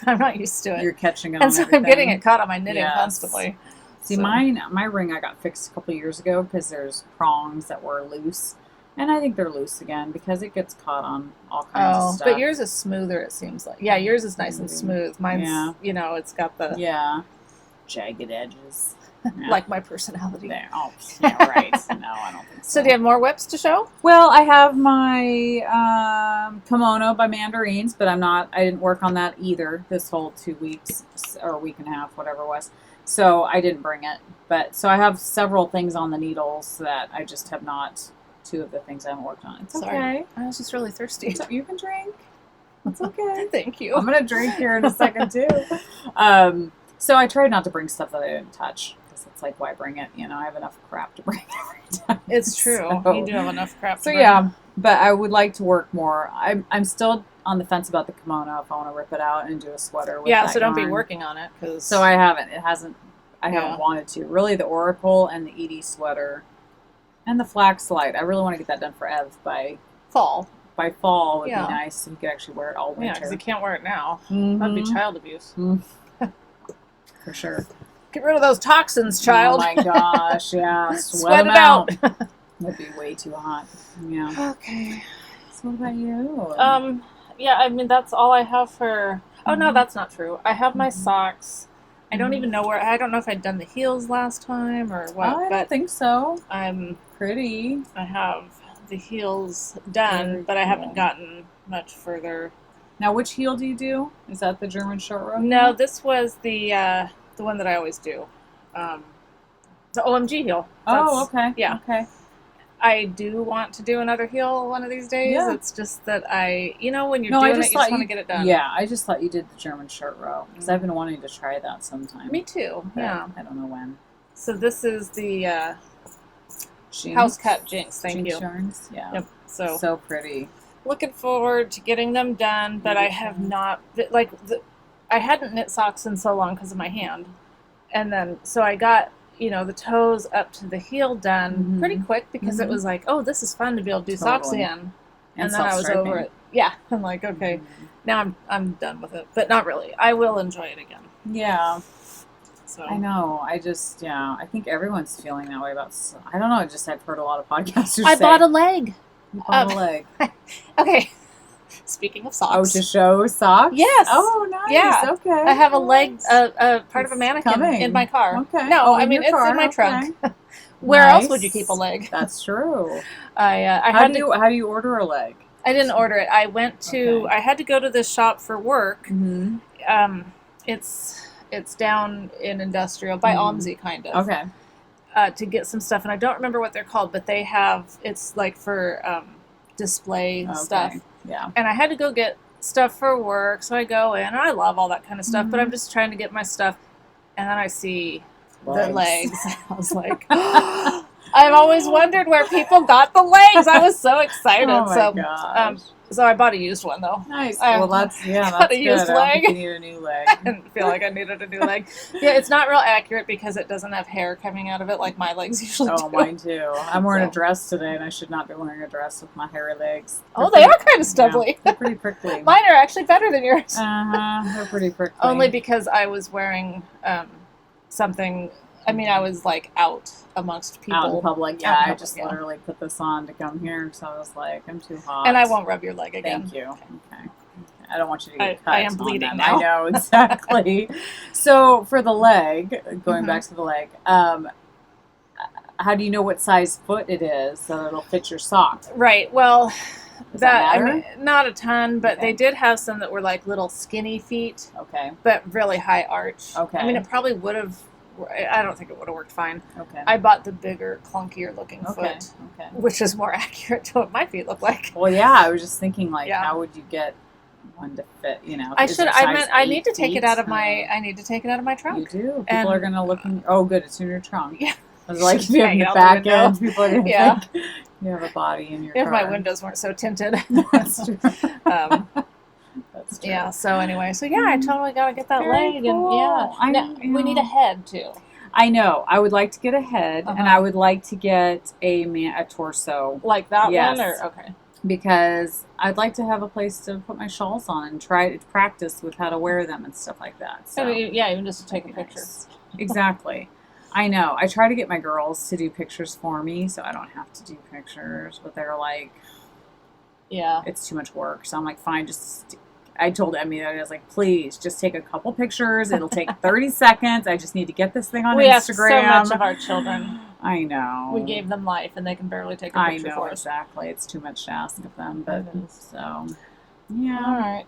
I'm not used to it. You're catching it and so I'm getting it caught on my knitting constantly. See, my ring I got fixed a couple years ago because there's prongs that were loose. And I think they're loose again because it gets caught on all kinds of stuff. But yours is smoother, it seems like. Yeah, yours is nice and smooth. Mine's, it's got the... jagged edges. Like my personality. There. Oh, yeah, right. No, I don't think so. So do you have more whips to show? Well, I have my kimono by Mandarines, but I didn't work on that either this whole 2 weeks or a week and a half, whatever it was. So I didn't bring it. So I have several things on the needles that I just have not... Two of the things I haven't worked on. It's okay. I was just really thirsty. You can drink. It's okay. Thank you. I'm going to drink here in a second, too. So I tried not to bring stuff that I didn't touch. Because it's like, why bring it? I have enough crap to bring every time. It's true. So, you do have enough crap to bring. Yeah. But I would like to work more. I'm still on the fence about the kimono if I want to rip it out and do a sweater with that so don't yarn. be working on it. So I haven't. I haven't wanted to. Really, the Oracle and the Edie sweater... And the flax light. I really want to get that done for Ev by fall. By fall would be nice. So you could actually wear it all winter. Yeah, because you can't wear it now. That'd be child abuse. For sure. Get rid of those toxins, child. Oh my gosh, yeah. Sweat it out. That'd be way too hot. Yeah. Okay. So what about you? Yeah, I mean, that's all I have for... Oh, no, that's not true. I have my socks. I don't even know where... I don't know if I'd done the heels last time or what. I don't think so. I'm pretty. I have the heels done, but I haven't gotten much further. Now, which heel do you do? Is that the German short row? No, this was the one that I always do. The OMG heel. Okay. Yeah. Okay. I do want to do another heel one of these days. Yeah. It's just that when you're doing it, you just want to get it done. Yeah, I just thought you did the German short row because I've been wanting to try that sometime. Me too. Yeah. I don't know when. So this is the house cut Jinx. Thank you. Yarns. Yeah. Yep. So pretty. Looking forward to getting them done, but I have not I hadn't knit socks in so long because of my hand, and then so I got the toes up to the heel done pretty quick because it was like, oh, this is fun to be able to do socks again. And then I was over it. Yeah, I'm like, okay, now I'm done with it, but not really. I will enjoy it again. Yeah. So I know. I think everyone's feeling that way about. I don't know. I've heard a lot of podcasters. I bought a leg. You bought a leg. Okay. Speaking of socks. Oh, to show socks? Yes. Oh, nice. Yeah. Okay. I have a leg, part of a mannequin in my car. Okay. No, I mean, it's in my trunk. Where else would you keep a leg? That's true. How do you order a leg? I didn't order it. I went to. I had to go to this shop for work. Mm-hmm. It's down in Industrial by OMSI, kind of. Okay. To get some stuff, and I don't remember what they're called, but they have. It's like for display stuff. Yeah. And I had to go get stuff for work, so I go in. And I love all that kind of stuff, but I'm just trying to get my stuff, and then I see the legs. I was like, I've always wondered where people got the legs. I was so excited. Oh my gosh. So I bought a used one though. Nice. Well, that's got a used good. leg. I don't think you need a new leg. I didn't feel like I needed a new leg. Yeah, it's not real accurate because it doesn't have hair coming out of it like my legs usually do. Oh, mine too. I'm wearing a dress today, and I should not be wearing a dress with my hairy legs. They are kind of stubbly. Yeah, they're pretty prickly. Mine are actually better than yours. They're pretty prickly. Only because I was wearing something. I mean, I was like out amongst people. Out in public, yeah. I just literally put this on to come here, so I was like, I'm too hot. And I won't rub your leg again. Thank you. Okay. I don't want you to get cut. I am bleeding now. I know, exactly. So for the leg, going back to the leg, how do you know what size foot it is so it'll fit your sock? Right. Well, Does that matter? I mean, not a ton, but they did have some that were like little skinny feet. Okay. But really high arch. Okay. I mean, it probably would have. I don't think it would have worked fine. Okay. I bought the bigger, clunkier looking foot, okay. which is more accurate to what my feet look like. Well, yeah, I was just thinking, like, how would you get one to fit? You know, I need to take it out of my. I need to take it out of my trunk. You do. People are gonna look. Oh, good. It's in your trunk. Yeah. I was like, if you have your back end, people are gonna think you have a body in your car. If my windows weren't so tinted. That's true. That's true. Yeah. So anyway, I totally gotta get that leg, cool. and we need a head too. I know. I would like to get a head, and I would like to get a torso like that one. Or okay. Because I'd like to have a place to put my shawls on and try to practice with how to wear them and stuff like that. So even just to take a picture. Exactly. I know. I try to get my girls to do pictures for me, so I don't have to do pictures. But they're like, it's too much work. So I'm like, fine, I told Emmy that I was like, please, just take a couple pictures. It'll take 30 seconds. I just need to get this thing on Instagram. We ask so much of our children. I know. We gave them life, and they can barely take a picture for us. Exactly. It's too much to ask of them, but so yeah. All right.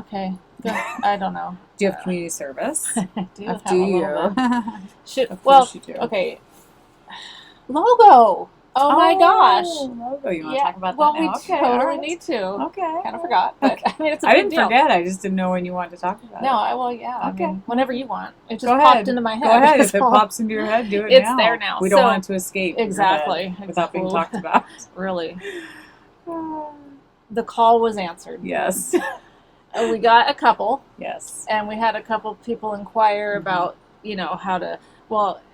Okay. Good. I don't know. Do you have community service? I do. Do you? Of course you do. Okay. Logo. Oh my gosh. Logo. You want to talk about that now? now? We totally need to. Okay. Kind of forgot, but I mean, it's a I big didn't deal. forget. I just didn't know when you wanted to talk about it. No, I mean, whenever you want. It just Go popped ahead. into my head. Go ahead. If it pops into your head, do it it's now. It's there now. We don't want it to escape. Exactly. Without being talked about. Really. The call was answered. Yes. We got a couple. Yes. And we had a couple people inquire about, how to,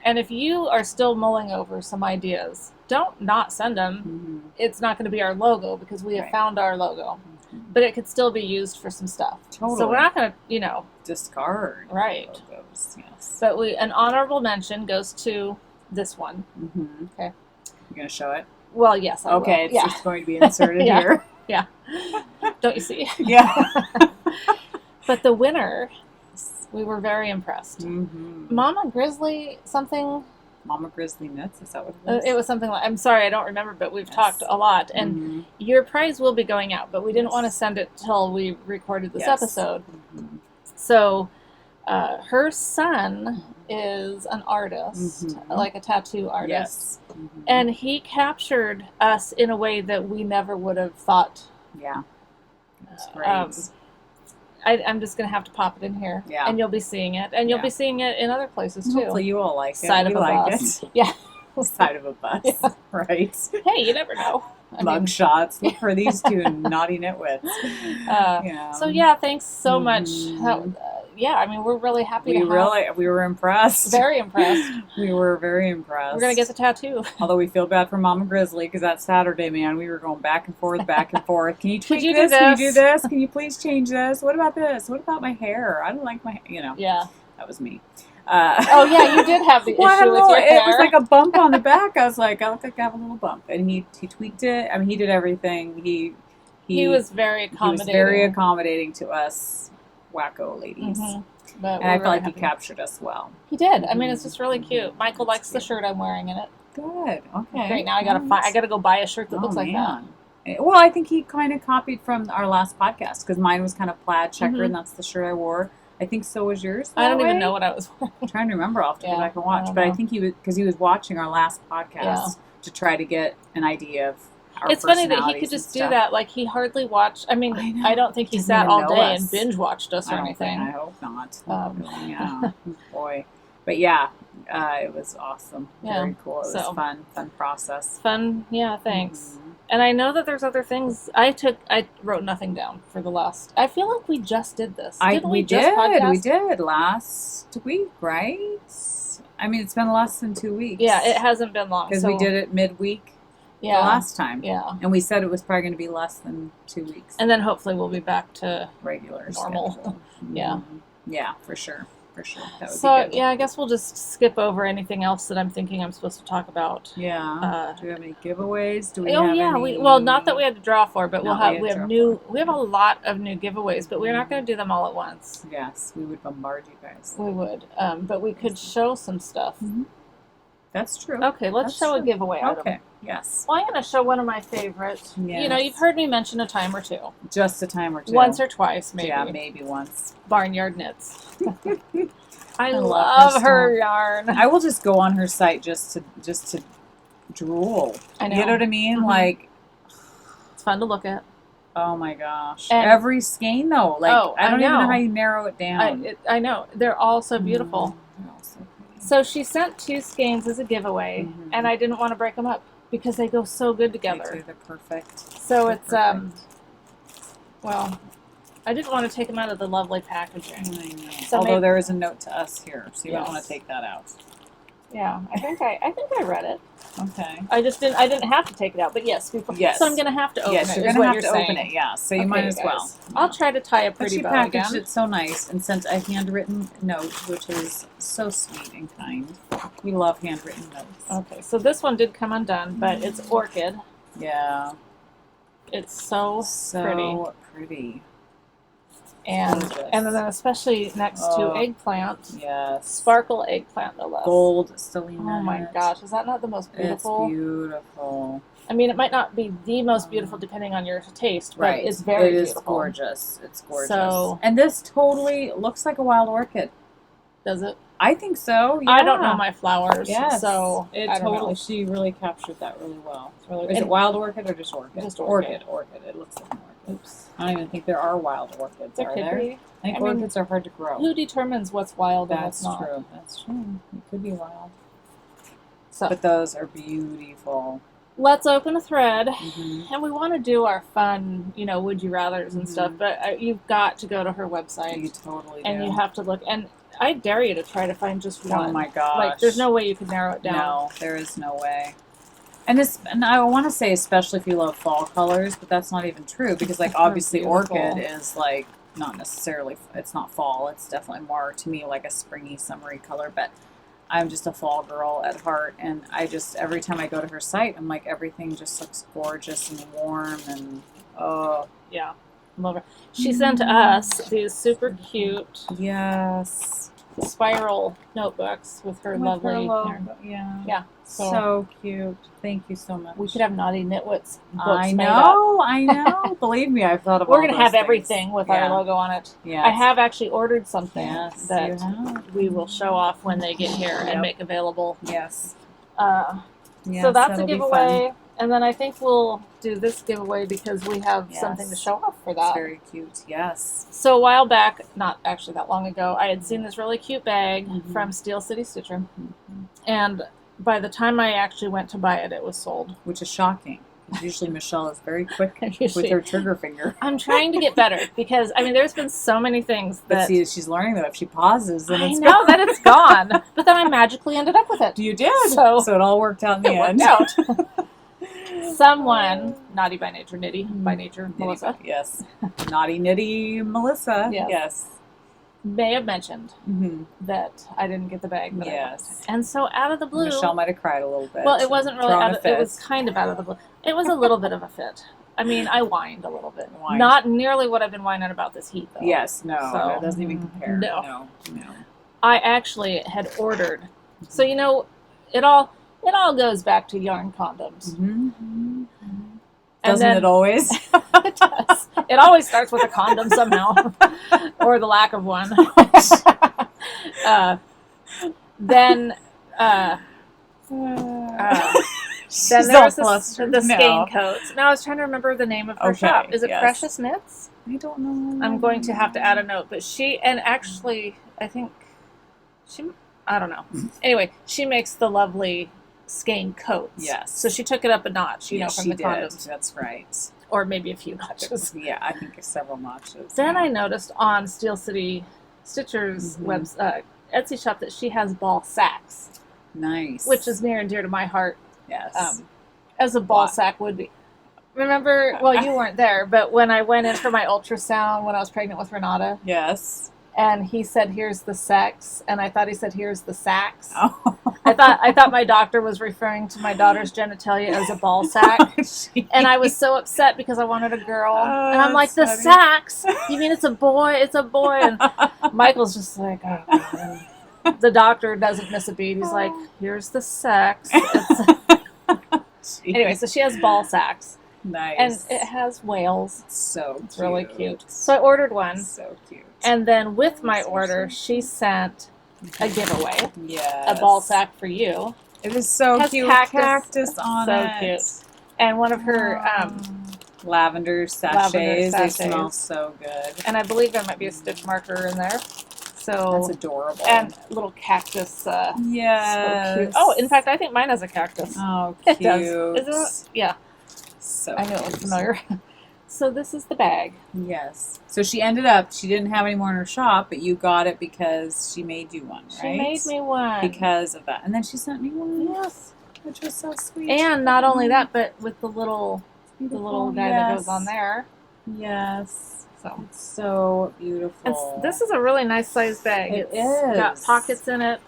and if you are still mulling over some ideas, don't not send them. Mm-hmm. It's not going to be our logo because we have found our logo. Mm-hmm. But it could still be used for some stuff. Totally. So we're not going to, discard logos. Yes. But an honorable mention goes to this one. Mm-hmm. Okay. You going to show it? Well, yes, I will. It's just going to be inserted here. Yeah. Don't you see? Yeah. But the winner, we were very impressed. Mm-hmm. Mama Grizzly something. Mama Grizzly Knits, is that what it was? It was something like, I'm sorry, I don't remember, but we've talked a lot. And your prize will be going out, but we didn't want to send it till we recorded this episode. Mm-hmm. So her son is an artist, like a tattoo artist. Yes. Mm-hmm. And he captured us in a way that we never would have thought. Yeah. That's great. I'm just going to have to pop it in here. Yeah. And you'll be seeing it. And you'll be seeing it in other places, too. Hopefully you all like it. Side of a bus. Yeah. Side of a bus. Yeah. Right. Hey, you never know. Mug shots. Look for these two naughty nitwits. So, thanks so much. I mean, we're really happy we were impressed. Very impressed. We were very impressed. We're going to get the tattoo. Although we feel bad for Mama Grizzly because that Saturday, man, we were going back and forth, back and forth. Can you tweak this? Can you do this? Can you please change this? What about this? What about my hair? I don't like my hair. Yeah. That was me. Oh yeah, you did have the issue with your hair. It was like a bump on the back. I was like, I look like I have a little bump, and he tweaked it. I mean, he did everything. He was very accommodating. He was very accommodating to us wacko ladies. But and I felt like he captured us well. He did. I mean, it's just really cute. Michael likes the shirt I'm wearing in it. Good. Okay. Great. Now I gotta go buy a shirt that looks like that. Well, I think he kind of copied from our last podcast because mine was kind of plaid checker, and that's the shirt I wore. I think so was yours. I don't even know what I was wearing. I'm trying to remember. I'll have to go back and watch. But I think he was, because he was watching our last podcast to try to get an idea of our It's funny that he could just do that. Like, he hardly watched. I mean, I don't think he sat all day and binge watched us or anything. I hope not. Yeah. Boy. But yeah, it was awesome. Very cool. It was fun process. Fun. Yeah, thanks. And I know that there's other things. I wrote nothing down for the last. I feel like we just did this. We did last week, right? I mean, it's been less than 2 weeks. Yeah, it hasn't been long. Because we did it midweek the last time. Yeah. And we said it was probably going to be less than 2 weeks. And then hopefully we'll be back to regular normal. Yeah. Yeah, for sure. That would so, be good. yeah, I guess we'll just skip over anything else that I'm thinking I'm supposed to talk about. Yeah. Do we have any giveaways? Do we have any... well, not that we had to draw for, but we have a lot of new giveaways, but we're not going to do them all at once. Yes, we would bombard you guys. We would. But we could show some stuff. That's true. Okay, let's show a giveaway item. Okay, yes. Well, I'm going to show one of my favorites. Yes. You know, you've heard me mention a time or two. Just a time or two. Once or twice, maybe. Yeah, maybe once. Barnyard Knits. I love her yarn. I will just go on her site just to drool. I know. You know what I mean? Like, it's fun to look at. Oh my gosh! And every skein though, like I don't even know how you narrow it down. I know they're all so beautiful. They're all so pretty. So she sent 2 skeins as a giveaway, and I didn't want to break them up because they go so good together. They're perfect. So it's well, I didn't want to take them out of the lovely packaging. I know. So although there is a note to us here, so you don't want to take that out. Yeah, I think I read it. Okay. I didn't have to take it out, but yes. So I'm going to have to open it. Yes, you're going to have to open it. Yeah, so you might as well. I'll try to tie a pretty bow again. But she packaged it so nice and sent a handwritten note, which is so sweet and kind. We love handwritten notes. Okay, so this one did come undone, but it's orchid. Yeah. It's so pretty. And then especially next to eggplant. Yes. Sparkle eggplant, no less. Gold Selena. Oh my gosh, is that not the most beautiful? It's beautiful. I mean, it might not be the most beautiful depending on your taste, but it's very beautiful. It is gorgeous. It's gorgeous. So, and this totally looks like a wild orchid. Does it? I think so. Yeah. I don't know my flowers. Yes. So I don't know. She really captured that really well. Is it wild orchid or just orchid? Just orchid. Orchid. It looks like an orchid. Oops. I don't even think there are wild orchids. There could be. I think orchids are hard to grow. Who determines what's wild and what's not? That's true. It could be wild. So, but those are beautiful. Let's open a thread, and we want to do our fun, would you rather's and stuff. But you've got to go to her website. You totally do. And you have to look. And I dare you to try to find just one. Oh my gosh! Like, there's no way you could narrow it down. No, there is no way. And I want to say, especially if you love fall colors, but that's not even true because, like, obviously, orchid is like not necessarily. It's not fall. It's definitely more to me like a springy, summery color. But I'm just a fall girl at heart, and I just every time I go to her site, I'm like everything just looks gorgeous and warm and yeah, love her. She sent us these super cute spiral notebooks with her lovely hair. Yeah. So cute. Thank you so much. We could have Naughty Knitwits books I know. Believe me, I've thought about We're going to have everything with our logo on it. Yeah. I have actually ordered something that we will show off when they get here and make available. Yes. So that's a giveaway. And then I think we'll do this giveaway because we have something to show off for that. It's very cute, yes. So a while back, not actually that long ago, I had seen this really cute bag from Steel City Stitcher. And by the time I actually went to buy it, it was sold. Which is shocking. Usually Michelle is very quick with her trigger finger. I'm trying to get better because, there's been so many things that... But see, she's learning that if she pauses, then it's gone. I know that it's gone. But then I magically ended up with it. You did. So it all worked out in the end. Worked out. Someone, naughty by nature, nitty by nature, Melissa. Yes. Naughty nitty Melissa. Yes. may have mentioned that I didn't get the bag that I wanted. And so out of the blue... Michelle might have cried a little bit. Well, it wasn't really out of... It was kind of out of the blue. It was a little bit of a fit. I mean, I whined a little bit. Not nearly what I've been whining about this heat, though. Yes, no. So, it doesn't even compare. No. I actually had ordered... So, you know, it all goes back to yarn condoms. Doesn't it always? It does. It always starts with a condom somehow, or the lack of one. Then there's the skein coats. Now I was trying to remember the name of her shop. Is it Precious Knits? I don't know. I'm going to have to add a note. But actually, I think I don't know. Anyway, she makes the lovely skein coats. Yes. So she took it up a notch, from the condoms. That's right. Or maybe a few notches. Yeah, I think several notches. Then I noticed on Steel City Stitcher's Etsy shop that she has ball sacks. Nice. Which is near and dear to my heart. Yes. As a ball sack would be. Remember, well, you weren't there, but when I went in for my ultrasound when I was pregnant with Renata. Yes. And he said, "Here's the sex," and I thought he said, "Here's the sacks." Oh. I thought my doctor was referring to my daughter's genitalia as a ball sack, and I was so upset because I wanted a girl, and I'm like, "The sacks? You mean it's a boy? It's a boy?" And Michael's just like, "Oh God." The doctor doesn't miss a beat. He's like, "Here's the sex." Anyway, so she has ball sacks. Nice. And it has whales. So it's really cute. So I ordered one. So cute. And then with my order, she sent a giveaway. Yes. A ball sack for you. It is so cute. Cactus on it. So cute. And one of her lavender sachets. They smell so good. And I believe there might be a stitch marker in there. So that's adorable. And little cactus. Yes. So cute. Oh, in fact, I think mine has a cactus. Oh, cute. It does. Isn't it? Yeah. So I know it was familiar. So this is the bag. Yes. So she didn't have any more in her shop, but you got it because she made you one, right? She made me one. Because of that. And then she sent me one. Yes. Which was so sweet. And not only that, but with the little guy that goes on there. Yes. So it's so beautiful. This is a really nice size bag. It's got pockets in it.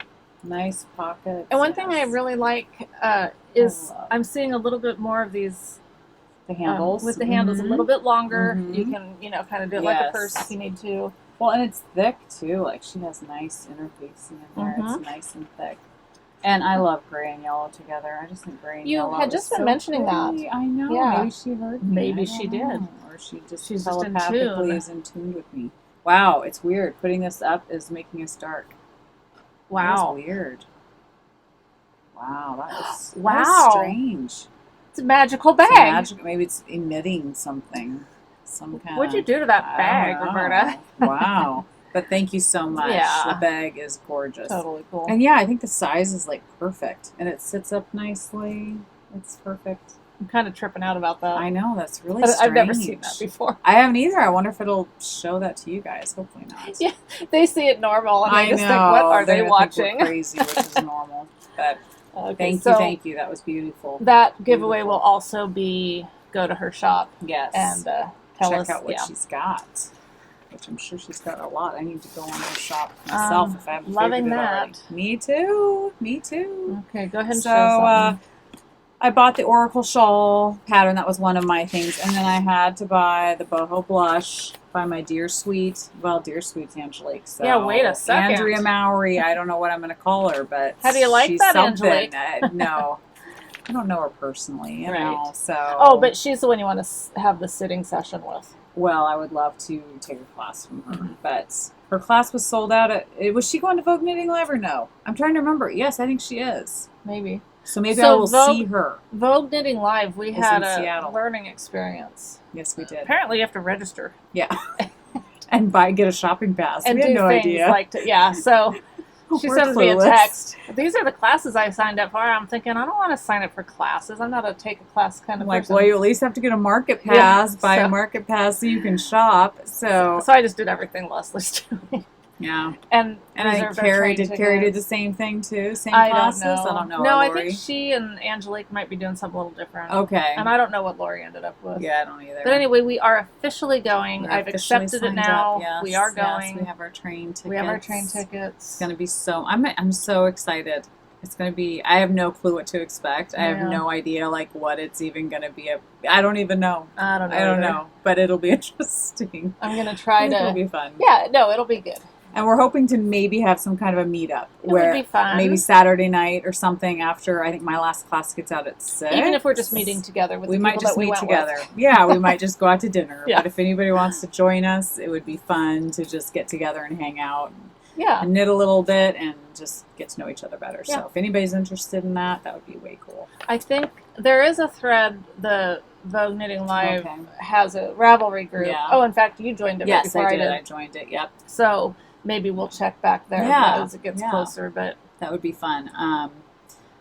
Nice pockets. And one thing I really like is I'm seeing a little bit more of these. The handles. With the handles a little bit longer. You can, kind of do it like a purse if you need to. Well, and it's thick, too. Like, she has nice interfacing in there. It's nice and thick. And I love gray and yellow together. I just think gray and yellow had just been mentioning pretty. that. I know. Yeah. Maybe she heard me. Maybe she did. Or she's telepathically is in tune with me. Wow, it's weird. Putting this up is making us dark. Wow. That's weird. Wow, that is strange. It's a magical bag. Maybe it's emitting something. Some kind What'd you do to that bag, Roberta? Wow. But thank you so much. Yeah. The bag is gorgeous. Totally cool. And yeah, I think the size is like perfect. And it sits up nicely. It's perfect. I'm kind of tripping out about that. I know, that's really strange. I've never seen that before. I haven't either. I wonder if it'll show that to you guys. Hopefully not. Yeah, they see it normal and I just think, what are they watching? Think we're crazy, which is normal. But thank you. That was beautiful. That giveaway will also go to her shop. Yes. And check out what she's got. Which I'm sure she's got a lot. I need to go on her shop myself if I haven't loving that. Already. Me too. Okay, go ahead and show something. I bought the Oracle Shawl pattern. That was one of my things. And then I had to buy the Boho Blush by my Dear Sweet. Well, Dear Sweet's Angelique. So yeah, wait a second. Andrea Mowry. I don't know what I'm going to call her, but how do you like she's that, something. Angelique? No. I don't know her personally, you know, so. Oh, but she's the one you want to have the sitting session with. Well, I would love to take a class from her, but her class was sold out. Was she going to Vogue Knitting Live or no? I'm trying to remember. Yes, I think she is. Maybe. So maybe I will see her. Vogue Knitting Live, we had a learning experience. Yes, we did. Apparently you have to register. Yeah. And get a shopping pass. And we had no idea. So she sends me a text. These are the classes I signed up for. I'm thinking, I don't want to sign up for classes. I'm not a take a class kind of person. Well, you at least have to get a market pass, buy a market pass so you can shop. So I just did everything Leslie's doing. And I think Carrie did the same thing too? Same classes? I don't know. No, I think she and Angelique might be doing something a little different. Okay. And I don't know what Lori ended up with. Yeah, I don't either. But anyway, we are officially going. I've accepted it now. Yes, we are going. Yes, we have our train tickets. We have our train tickets. It's going to be so... I'm so excited. It's going to be... I have no clue what to expect. I have no idea, like, what it's even going to be. I don't even know. I don't know. I don't know. But it'll be interesting. I'm going to try to... It'll be fun. Yeah, no, it'll be good. And we're hoping to maybe have some kind of a meetup. It would be fun. Maybe Saturday night or something after, I think my last class gets out at 6. Even if we're just meeting together with the people that we went together. with. Yeah, we might just go out to dinner. Yeah. But if anybody wants to join us, it would be fun to just get together and hang out. And knit a little bit and just get to know each other better. Yeah. So if anybody's interested in that, that would be way cool. I think there is a thread, the Vogue Knitting Live has a Ravelry group. Yeah. Oh, in fact, you joined it before I did. I joined it, yep. So maybe we'll check back there as it gets closer. But that would be fun.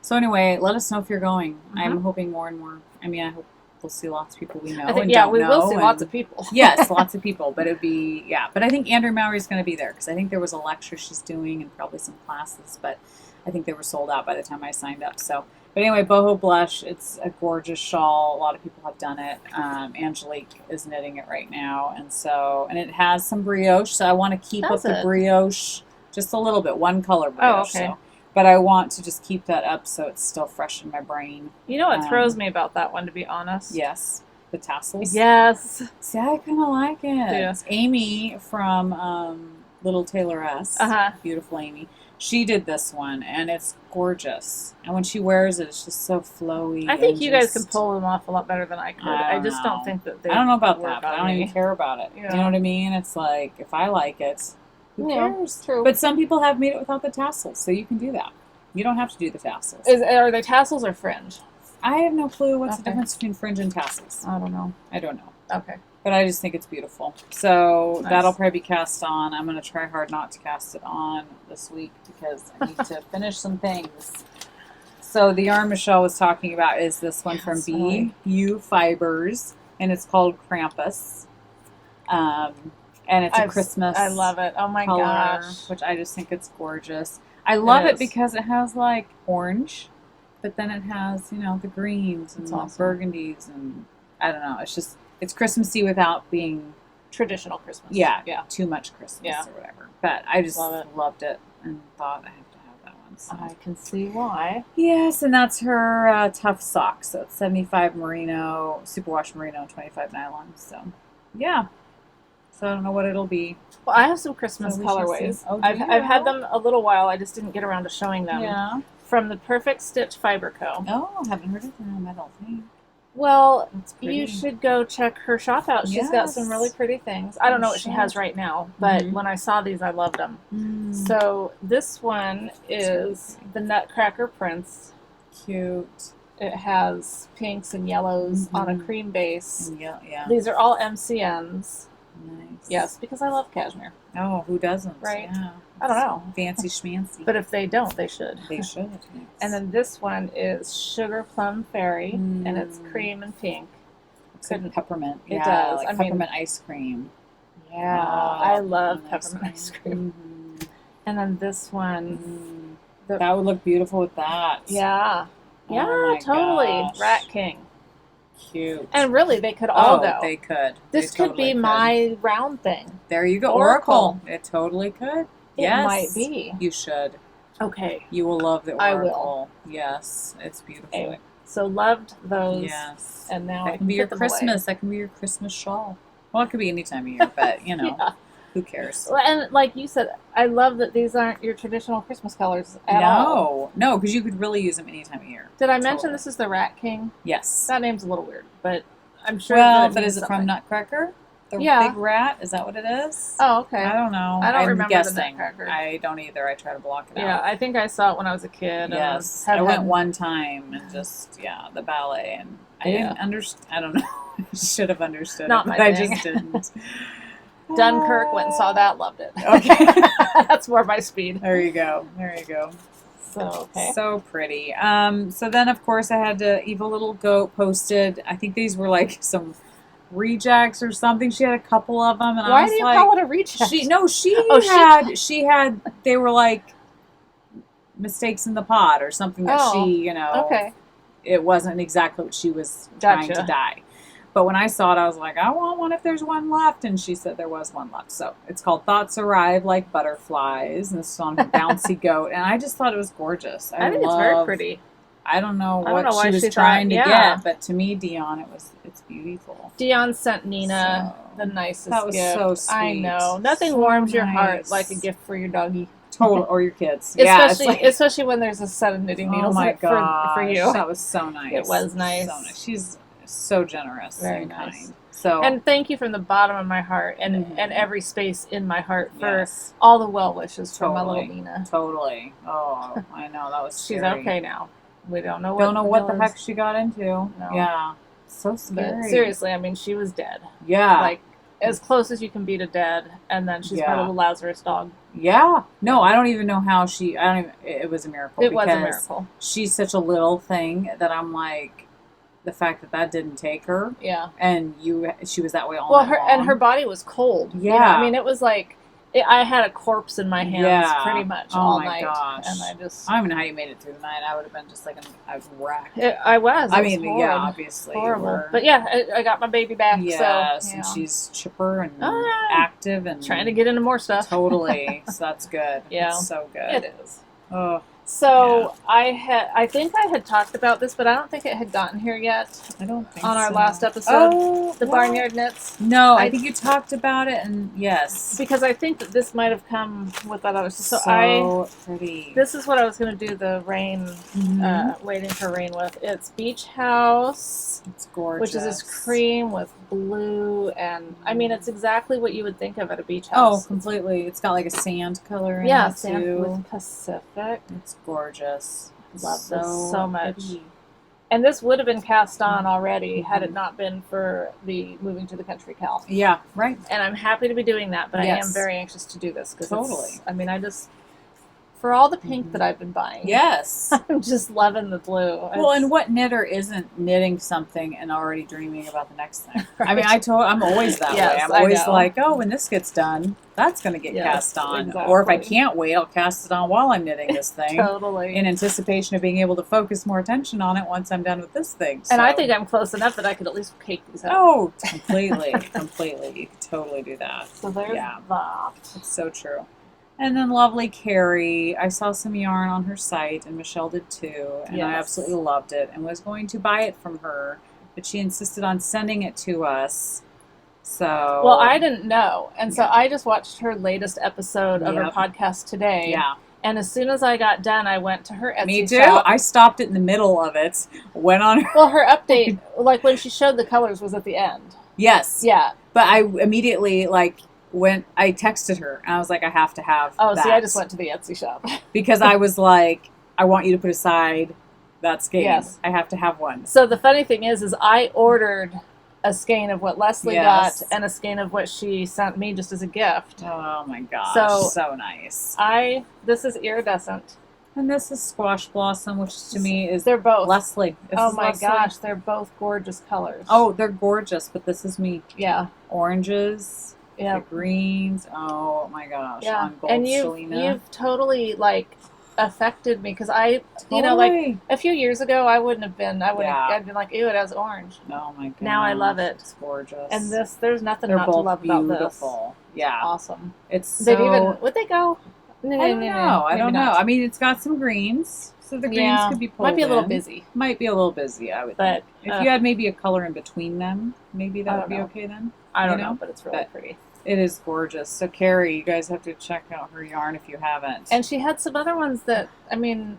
So anyway, let us know if you're going. I'm hoping more and more. I mean, I hope we'll see lots of people we know. We will see lots of people. Yes, lots of people. But it'd be, But I think Andrew Mowry's going to be there because I think there was a lecture she's doing and probably some classes. But I think they were sold out by the time I signed up. So, but anyway, Boho Blush, it's a gorgeous shawl. A lot of people have done it. Angelique is knitting it right now. And it has some brioche. So I want to keep up the brioche just a little bit. One color brioche. Oh, okay. So. But I want to just keep that up so it's still fresh in my brain. You know what throws me about that one, to be honest? Yes. The tassels? Yes. See, I kind of like it. Yeah. Amy from Little Tailoress, beautiful Amy, she did this one, and it's gorgeous. And when she wears it, it's just so flowy. I think you guys can pull them off a lot better than I could. I just don't think that they I don't know about that, but I don't even care about it. Yeah. You know what I mean? It's like, if I like it... Who cares? True. But some people have made it without the tassels, so you can do that. You don't have to do the tassels. Are they tassels or fringe? I have no clue what's the difference between fringe and tassels. I don't know. Okay. But I just think it's beautiful. So that'll probably be cast on. I'm going to try hard not to cast it on this week because I need to finish some things. So the yarn Michelle was talking about is this one from BU Fibers, and it's called Krampus. And it's a Christmas I love it. Oh my color, gosh. which I just think it's gorgeous. I love it because it has like orange, but then it has, the greens and the burgundies and I don't know. It's Christmassy without being traditional Christmas. Yeah. Too much Christmas or whatever. But I just loved it and thought I have to have that one. So. I can see why. Yes, and that's her tough sock. So it's 75 merino, superwash merino, 25 nylon. So, yeah. So I don't know what it'll be. Well, I have some Christmas colorways. I've had them a little while. I just didn't get around to showing them. Yeah. From the Perfect Stitch Fiber Co. Oh, I haven't heard of them, I don't think. Well, you should go check her shop out. She's got some really pretty things. I don't know what she has right now, but when I saw these, I loved them. So this one is the Nutcracker Prince. Cute. It has pinks and yellows on a cream base. Yeah. These are all MCNs. Nice. Yes, because I love cashmere. Oh, who doesn't? Right. Yeah. I don't know. Fancy schmancy. But if they don't, they should. They should. Yes. And then this one is Sugar Plum Fairy, and it's cream and pink. It's like peppermint. It does. Like peppermint ice cream. Yeah, I love peppermint ice cream. And then this one. That would look beautiful with that. Yeah. Yeah, totally. Gosh. Rat King. Cute. And really, they could all go. They could. This could be my round thing. There you go. Oracle. It totally could. It might be. You should. Okay. You will love the Oracle. I will. Yes. It's beautiful. Anyway, so loved those. Yes. And now that can be your Christmas. That can be your Christmas shawl. Well, it could be any time of year, but, who cares? And like you said, I love that these aren't your traditional Christmas colors at all. No, because you could really use them any time of year. Did I mention this is the Rat King? Yes. That name's a little weird, but I'm sure. Well, but is it from Nutcracker? The big rat? Is that what it is? Oh, okay. I don't know. I don't remember guessing. the Nutcracker. I don't either. I try to block it out. Yeah, I think I saw it when I was a kid. Yes. I went one time and just, the ballet. And I didn't understand. I don't know. I should have understood Not it, my but thing. I just didn't. Dunkirk went and saw that, loved it. Okay. That's more my speed. There you go. So, okay. So pretty. So then, of course, I had Evil Little Goat posted. I think these were like some rejects or something. She had a couple of them, and Why I was do you like, call it a reject? She had. They were like mistakes in the pot or something that she, okay. It wasn't exactly what she was trying to dye. But when I saw it, I was like, I want one if there's one left. And she said there was one left. So it's called Thoughts Arrive Like Butterflies. And it's on her Bouncy Goat. And I just thought it was gorgeous. I think it's very pretty. I don't know what she was trying to get. But to me, Dion, it's beautiful. Dion sent Nina the nicest gift. That was so sweet. I know. Nothing warms your heart like a gift for your doggie. Total, or your kids. Especially when there's a set of knitting needles for you. That was so nice. It was nice. So nice. She's so generous and kind. So, and thank you from the bottom of my heart and every space in my heart for all the well wishes for my little Nina. Totally. Oh, I know, that was scary. She's okay now. We don't know what the heck she got into. No. Yeah. So scary. But seriously, I mean, she was dead. Yeah. Like as close as you can be to dead, and then she's my little Lazarus dog. Yeah. No, I don't even know how it was a miracle. It was a miracle. She's such a little thing that I'm like, the fact that didn't take her. Yeah. And she was that way all night long. And her body was cold. Yeah. I mean, it was like, I had a corpse in my hands pretty much all night. Oh my gosh. And I don't even know how you made it through the night. I would have been just like a wreck. I was. I mean, obviously. Horrible. But yeah, I got my baby back. Yes, and she's chipper and active and trying to get into more stuff. Totally. So that's good. Yeah. It's so good. It is. Oh. So I think I had talked about this, but I don't think it had gotten here yet. I don't think on our last episode, the Barnyard Knits. No, I think you talked about it, and yes, because I think that this might have come with that other. So pretty. This is what I was going to do the rain, waiting for rain with. It's Beach House. It's gorgeous. Which is this cream with blue, and I mean, it's exactly what you would think of at a beach house. Oh, completely. It's got like a sand color in it sand too. with Pacific. It's gorgeous. Love this so much. Pretty. And this would have been cast on already had it not been for the moving to the country Cal. Yeah, right. And I'm happy to be doing that, but I am very anxious to do this because I mean, for all the pink that I've been buying. Yes. I'm just loving the blue. Well, and what knitter isn't knitting something and already dreaming about the next thing? Right. I mean, I'm always that way. I'm always like, oh, when this gets done, that's going to get cast on. Exactly. Or if I can't wait, I'll cast it on while I'm knitting this thing. Totally. In anticipation of being able to focus more attention on it once I'm done with this thing. So. And I think I'm close enough that I could at least cake these up. Oh, completely. Completely. You could totally do that. So there's that. It's so true. And then lovely Carrie, I saw some yarn on her site, and Michelle did too, and I absolutely loved it and was going to buy it from her, but she insisted on sending it to us. So well, I didn't know, and so I just watched her latest episode of her podcast today. Yeah. And as soon as I got done, I went to her Etsy Me too. shop. I stopped it in the middle of it, went on her... Well, her update, like when she showed the colors, was at the end. Yes. Yeah. But I immediately, I texted her, and I was like, I have to have that. See, I just went to the Etsy shop. Because I was like, I want you to put aside that skein. Yes. I have to have one. So the funny thing is I ordered a skein of what Leslie got and a skein of what she sent me just as a gift. Oh my gosh, so nice. This is Iridescent. And this is Squash Blossom, which to me is... They're both. Leslie. Oh my gosh, they're both gorgeous colors. Oh, they're gorgeous, but this is me. Yeah. Oranges. Yeah. The greens. Oh my gosh. Yeah. On gold and you've totally affected me because a few years ago I'd been like, ew, it has orange. Oh my god. Now I love it. It's gorgeous. And there's nothing not to love about this. Beautiful. Yeah. Awesome. Would they go? No, I don't know. I mean, it's got some greens, so the greens could be pulled Might be a little in. busy. Might be a little busy, I would think. If you had maybe a color in between them, maybe that would be okay then. I don't know, but it's really pretty. It is gorgeous. So, Carrie, you guys have to check out her yarn if you haven't. And she had some other ones that,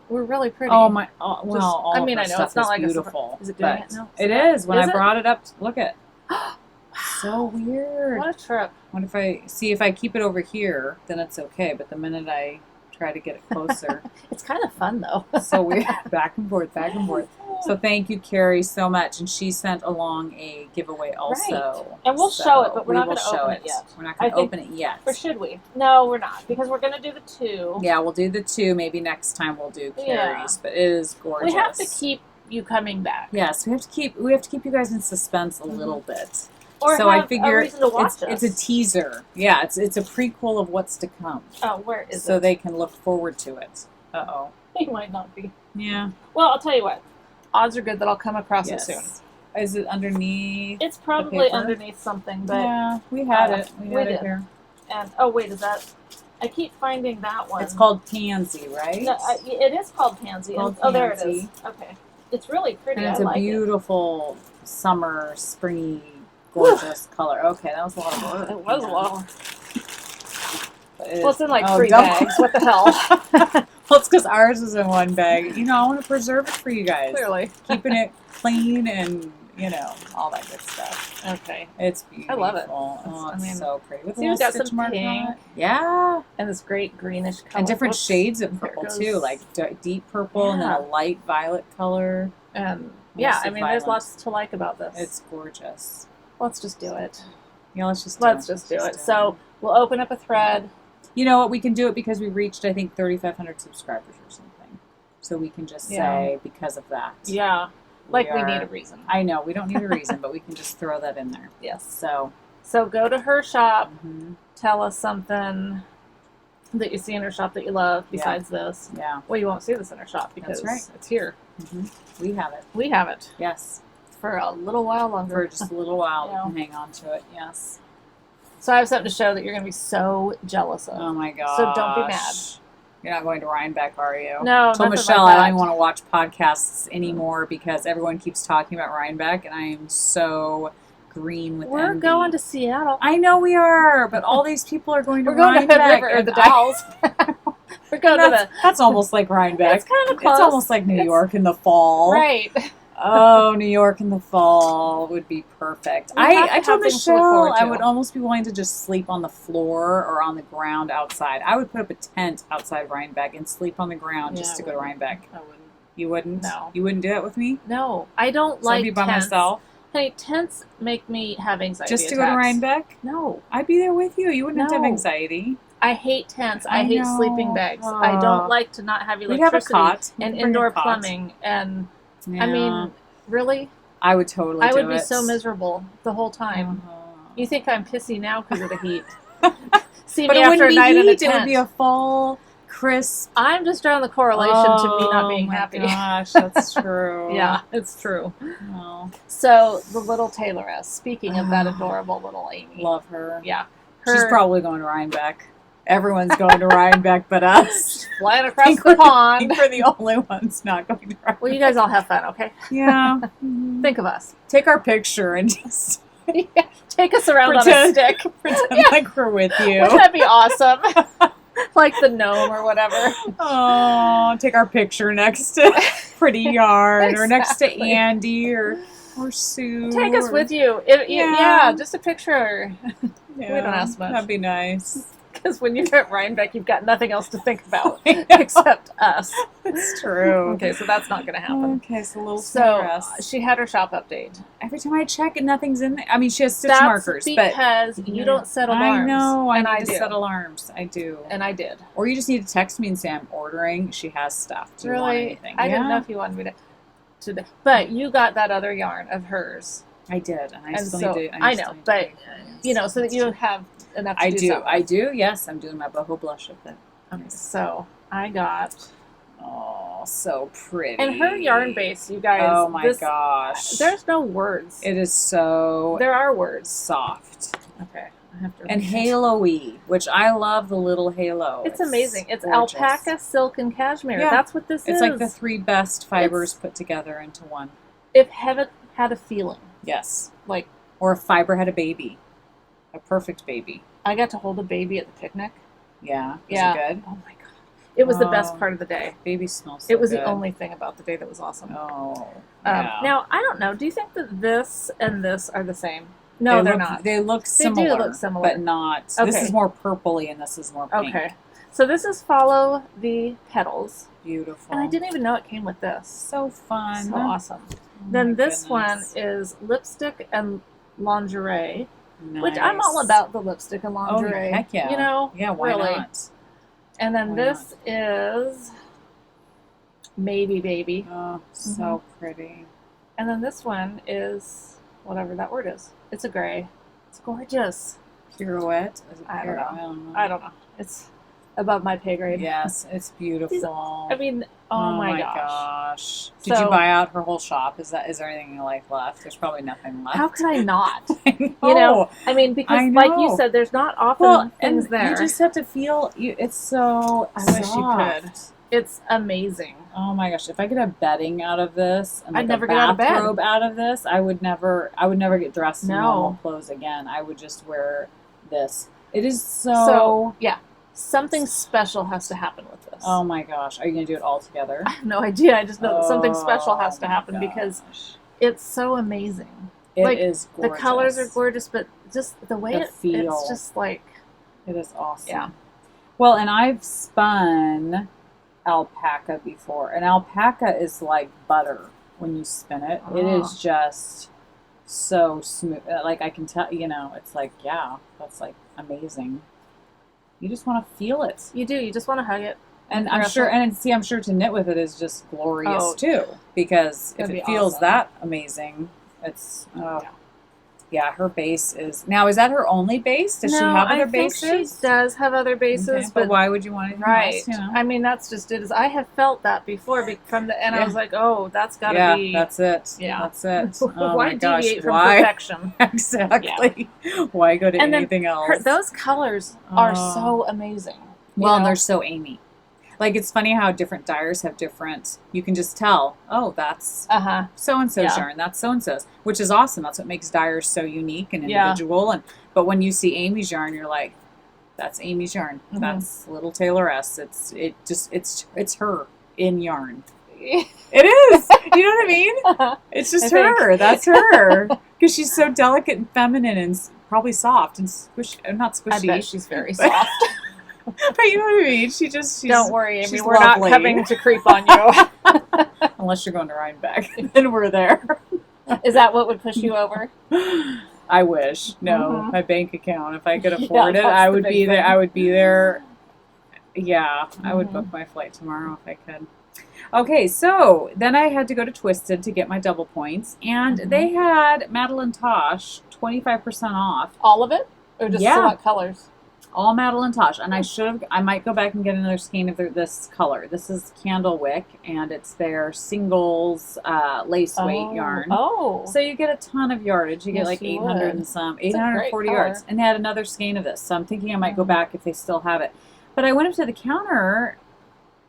were really pretty. Oh, my. All I know it's not like beautiful. Is it doing it now? It is. When I brought it up, look at so weird. What a trip. What if I keep it over here, then it's okay. But the minute I try to get it closer. It's kind of fun, though. So weird. Back and forth, back and forth. So thank you, Carrie, so much. And she sent along a giveaway also. Right. And we'll show it, but we're not going to open it yet. We're not going to open it yet. Or should we? No, we're not. Because we're going to do the 2. Yeah, we'll do the 2. Maybe next time we'll do Carrie's. But it is gorgeous. We have to keep you coming back. Yes, we have to keep you guys in suspense a little bit. Or so have I figure a reason to watch it's a teaser. Yeah, it's a prequel of what's to come. Oh, where is it? So they can look forward to it. Uh-oh. It might not be. Yeah. Well, I'll tell you what. Odds are good that I'll come across it soon. Is it underneath? It's probably underneath something, but yeah, we had it. We had it here. And oh wait, is that? I keep finding that one. It's called Pansy, right? No, it is called Pansy. Oh, there it is. Okay, it's really pretty. And it's I a like beautiful summer, springy, gorgeous color. Okay, that was a lot of work. It was a lot. Well, it's in like 3 bags. What the hell? Well, it's because ours is in one bag. You know, I want to preserve it for you guys. Clearly, keeping it clean and all that good stuff. Okay, it's beautiful. I love it. It's so pretty. With we've got some pink, yeah, and this great greenish color, and different shades of purple too, like deep purple and then a light violet color. And yeah, I mean, there's lots to like about this. It's gorgeous. Let's just do it. Yeah, let's just do it. So we'll open up a thread. You know what? We can do it because we reached, I think, 3,500 subscribers or something. So we can just say because of that. Yeah. We need a reason. I know. We don't need a reason, but we can just throw that in there. Yes. So go to her shop. Mm-hmm. Tell us something that you see in her shop that you love besides this. Yeah. Well, you won't see this in her shop because it's here. Mm-hmm. We have it. We have it. Yes. For a little while longer. For just a little while. We can hang on to it. Yes. So I have something to show that you're going to be so jealous of. Oh my gosh. So don't be mad. You're not going to Rhinebeck, are you? No, so Michelle, I don't even want to watch podcasts anymore because everyone keeps talking about Rhinebeck, and I am so green with We're envy. going to Seattle. I know we are, but all these people are going to We're Rhinebeck. going to Hood River, or the Dalles. We're going to That's almost like Rhinebeck. It's kind of close. It's almost like New York in the fall. Right. Oh, New York in the fall would be perfect. I told Michelle I would almost be willing to just sleep on the floor or on the ground outside. I would put up a tent outside Rhinebeck and sleep on the ground just to go to Rhinebeck. I wouldn't. You wouldn't? No. You wouldn't do that with me? No. I don't like tents. I'd be by myself. Hey, tents make me have anxiety Just to attacks. go to Rhinebeck? No. I'd be there with you. You wouldn't have to have anxiety. I hate tents. I hate sleeping bags. I don't like to not have electricity and indoor plumbing. And I mean, really? I would totally do it. I would be so miserable the whole time. You think I'm pissy now because of the heat. See me after a night in a tent. It would be a fall, crisp. I'm just drawing the correlation to me not being happy. Oh my gosh, that's true. Yeah, it's true. Oh. So, the little tailoress, speaking of that adorable little Amy. Love her. Yeah. She's probably going to Rhinebeck. Everyone's going to Rhinebeck but us. Flying across the pond. I think we're the only ones not going to Rhinebeck. Well, you guys all have fun, okay? Yeah. Think of us. Take our picture and just... Take us around on a stick. Pretend like we're with you. Wouldn't that be awesome? Like the gnome or whatever. Oh, take our picture next to Pretty Yarn or next to Andy or Sue. Take us with you. Yeah, just a picture. Yeah, we don't ask much. That'd be nice. Because when you're at Rhinebeck, you've got nothing else to think about except us. It's true. Okay, so that's not going to happen. Okay, so a little stress. She had her shop update. Every time I check and nothing's in there. I mean, she has stitch markers. Because you don't set alarms. I know. I need to do. set alarms. I do. And I did. Or you just need to text me and say, I'm ordering. She has stuff. Do you want anything? I didn't know if you wanted me to. But you got that other yarn of hers. I did. And I still need to. I know. But, so that you have enough to do something. I do. Yes, I'm doing my boho blush with it. Okay, so I got. Oh, so pretty. And her yarn base, you guys. Oh my gosh. There's no words. It is so. There are words. Soft. Okay. I have to. And halo-y, which I love the little halo. It's amazing. It's gorgeous. Alpaca, silk, and cashmere. Yeah. That's what this is. It's like the 3 best fibers put together into one. If heaven had a feeling. Yes. Like. Or if fiber had a baby. A perfect baby. I got to hold a baby at the picnic. Yeah. Was it good? Oh my god. It was the best part of the day. Baby smells so It was good. The only thing about the day that was awesome. Oh. Yeah. Now, I don't know. Do you think that this and this are the same? No, they're not. They look similar. They do look similar. But not. Okay. This is more purpley and this is more pink. Okay. So this is Follow the Petals. Beautiful. And I didn't even know it came with this. So fun. So awesome. Then this one is Lipstick and Lingerie. Nice. Which I'm all about the lipstick and lingerie. Oh, heck yeah. Yeah, why not? And then this is Maybe Baby. Oh, so pretty. And then this one is whatever that word is. It's a gray. It's gorgeous. Pirouette? Is it I don't know. I don't know. It's above my pay grade. Yes, it's beautiful. I mean, oh my gosh. Did you buy out her whole shop? Is there anything in life left? There's probably nothing left. How could I not? I know. You know, I mean, because like you said, there's not often things there. You just have to feel. It's so. I wish you could. It's amazing. Oh my gosh! If I could have bedding out of this and like I'd never a get out of bed. bathrobe out of this, I would never get dressed in normal clothes again. I would just wear this. It is so yeah. Something special has to happen with this. Oh my gosh. Are you going to do it all together? I have no idea. I just know that something special has to happen because it's so amazing. It is gorgeous. The colors are gorgeous, but just the way it's just like... It is awesome. Yeah. Well, and I've spun alpaca before. And alpaca is like butter when you spin it. It is just so smooth. Like I can tell, it's like, yeah, that's like amazing. You just want to feel it. You do. You just want to hug it. And I'm sure to knit with it is just glorious too. Because if it feels that amazing, it's, yeah, her base is, now is that her only base? Does she have other bases? She does have other bases. Okay, but why would you want anything else, I mean, that's just it. I have felt that before and I was like, oh, that's got to be. Yeah, that's it. Yeah. That's it. Oh why my gosh, deviate from perfection? Exactly. Yeah. Why go to anything else? Those colors are so amazing. Well, and they're so Amy. Like, it's funny how different dyers have different, you can just tell, oh, that's so-and-so's yarn, that's so-and-so's, which is awesome. That's what makes dyers so unique and individual. But when you see Amy's yarn, you're like, that's Amy's yarn. Mm-hmm. That's Little Taylor S. It's her in yarn. It is. You know what I mean? It's just her. That's her. Because she's so delicate and feminine and probably soft and squishy. Not squishy. I bet she's very soft. But you know what I mean? She's don't worry, Amy. We're not coming to creep on you. Unless you're going to Rhinebeck. Then we're there. Is that what would push you over? I wish. No, my bank account. If I could afford it, I would be there. I would be there. Yeah, I would book my flight tomorrow if I could. Okay, so then I had to go to Twisted to get my double points, and they had Madeline Tosh 25% off. All of it, or just select colors? All Madeline Tosh, and I might go back and get another skein of this color. This is Candle Wick, and it's their singles lace weight yarn. Oh, so you get a ton of yardage. You get like 800 and some, 840 yards, and they had another skein of this. So I'm thinking I might go back if they still have it. But I went up to the counter.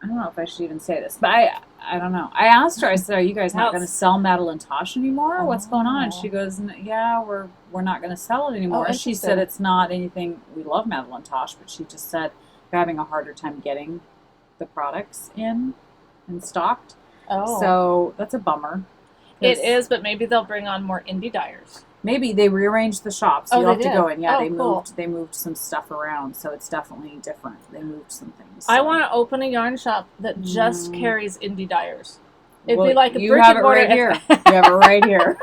I don't know if I should even say this, but I don't know. I asked her. I said, "Are you guys not going to sell Madeline Tosh anymore? What's going on?" And she goes, "Yeah, we're not going to sell it anymore." She said it's not anything. We love Madeline Tosh, but she just said they're having a harder time getting the products in and stocked. Oh, so that's a bummer. It is, but maybe they'll bring on more indie dyers. Maybe they rearranged the shop, so you'll have to go in. Yeah, they moved some stuff around, so it's definitely different. They moved some things. So. I want to open a yarn shop that just carries indie dyers. It'd be like a brick and mortar. You have it right here.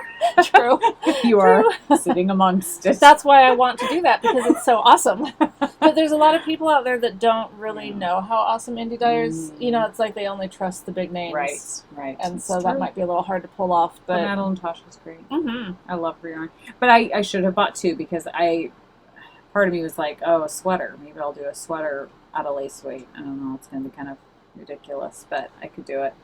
True. You are sitting amongst it. That's why I want to do that, because it's so awesome. But there's a lot of people out there that don't really know how awesome indie dyers. It's like they only trust the big names. Right. And so that might be a little hard to pull off. But Madeline Tosh was great. Mm-hmm. I love her yarn. But I should have bought two, because part of me was like, oh, a sweater. Maybe I'll do a sweater out of lace weight. I don't know. It's going to be kind of ridiculous, but I could do it.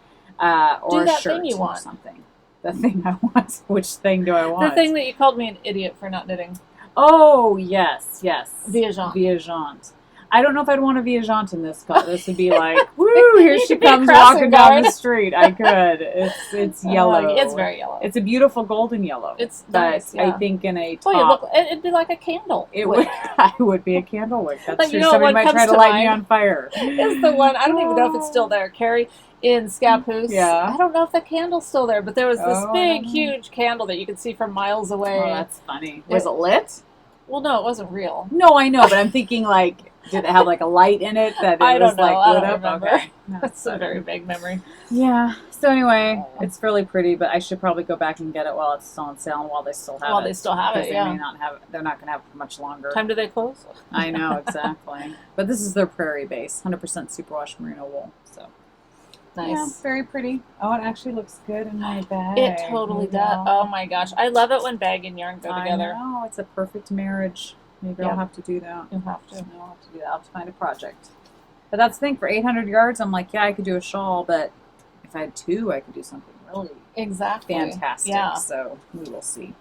Or do that a shirt thing you want. Or something. The thing I want. Which thing do I want? The thing that you called me an idiot for not knitting. Oh, yes. Viajante. I don't know if I'd want a Viajante in this color. This would be like, woo, here she comes walking down the street. I could. It's yellow. It's very yellow. It's a beautiful golden yellow. It's nice, I think in a top. It'd be like a candle. I would be a candle wick. That's true. You know, somebody might try to light me on fire. It's the one, I don't even know if it's still there. Carrie in Scappoose. Yeah. I don't know if the candle's still there, but there was this big, huge candle that you could see from miles away. Oh, that's funny. Was it lit? Well, no, it wasn't real. No, I know, but I'm thinking like, did it have like a light in it that it was like lit up? Remember. Okay. That's a very vague memory. Yeah. So anyway, it's really pretty, but I should probably go back and get it while it's still on sale and while they still have it. While they still have it, They may not have it. They're not going to have it for much longer. Time do they close? I know, exactly. But this is their prairie base, 100% superwash merino wool. So Nice. Yeah, very pretty. Oh, it actually looks good in my bag. It totally does. Oh my gosh. I love it when bag and yarn go together. I know. It's a perfect marriage. Maybe I'll have to do that. You'll have to. I'll have to do that. I'll have to find a project. But that's the thing. For 800 yards, I'm like, yeah, I could do a shawl, but if I had 2, I could do something really fantastic. Yeah. So we will see.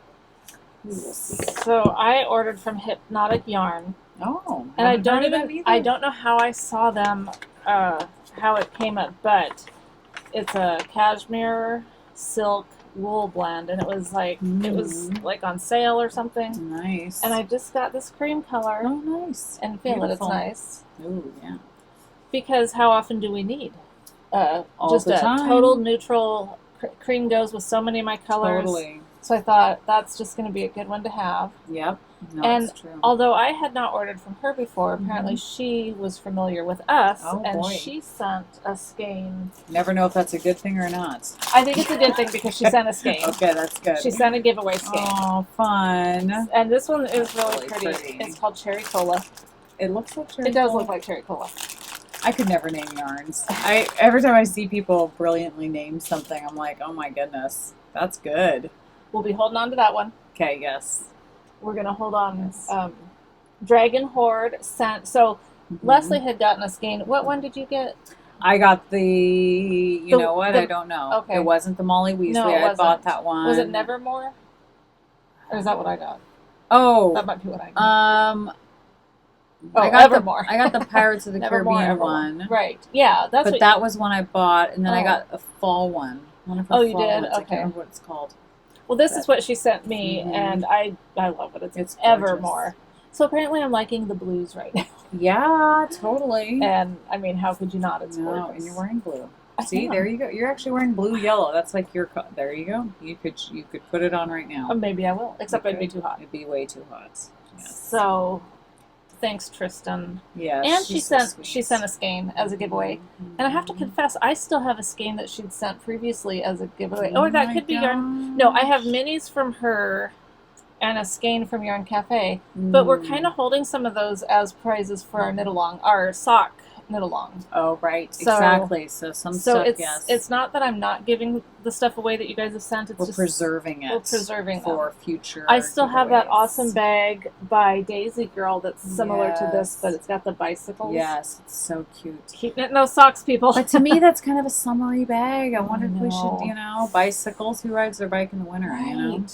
We will see. So I ordered from Hypnotic Yarn. Oh, and I don't know how I saw them, how it came up, but it's a cashmere silk wool blend, and it was like on sale or something. Nice. And I just got this cream color. Oh, nice. And feel it. It's nice. Ooh, yeah. Because how often do we need just a time. Total neutral cream goes with so many of my colors. Totally. So I thought that's just going to be a good one to have. Yep. No, and that's true. Although I had not ordered from her before, apparently she was familiar with us, and boy. she sent a skein. Never know if that's a good thing or not. I think it's a good thing because she sent a skein. Okay, that's good. She sent a giveaway skein. Oh, fun. And this one is really pretty. It's called Cherry Cola. It looks like cherry It does cola. look like Cherry Cola. I could never name yarns. Every time I see people brilliantly name something, I'm like, oh my goodness, that's good. We'll be holding on to that one. Okay, yes. We're going to hold on. Yes. Dragon Horde sent. So Leslie had gotten a skein. What one did you get? I got you know what? I don't know. Okay. It wasn't the Molly Weasley. No, I bought that one. Was it Nevermore? Or is that what I got? Oh. That might be what I got. I got Evermore. I got the Pirates of the Caribbean one. Right. Yeah, but that was one I bought, and then I got a fall one. One of her you did? Ones. Okay. I can't remember what it's called. Well, this is what she sent me, and I love it. It's Evermore. So apparently I'm liking the blues right now. Yeah, totally. And, I mean, how could you not? It's gorgeous. And you're wearing blue. See, there you go. You're actually wearing blue-yellow. That's like your... There you go. You could put it on right now. Maybe I will, except it'd be too hot. It'd be way too hot. Yes. So... Thanks, Tristan. Yeah, and she sent a skein as a giveaway. And I have to confess, I still have a skein that she'd sent previously as a giveaway. Oh, that could be yarn. No, I have minis from her and a skein from Yarn Cafe. But we're kind of holding some of those as prizes for our knit-along, our sock knit-along. Oh, right. Exactly. So stuff, it's not that I'm not giving the stuff away that you guys have sent. It's just preserving it. We're preserving for future. I still have that awesome bag by Daisy Girl that's similar to this, but it's got the bicycles. Yes, it's so cute. Keep knitting those socks, people. But to me, that's kind of a summery bag. I wonder if we should, bicycles. Who rides their bike in the winter? Right. You know.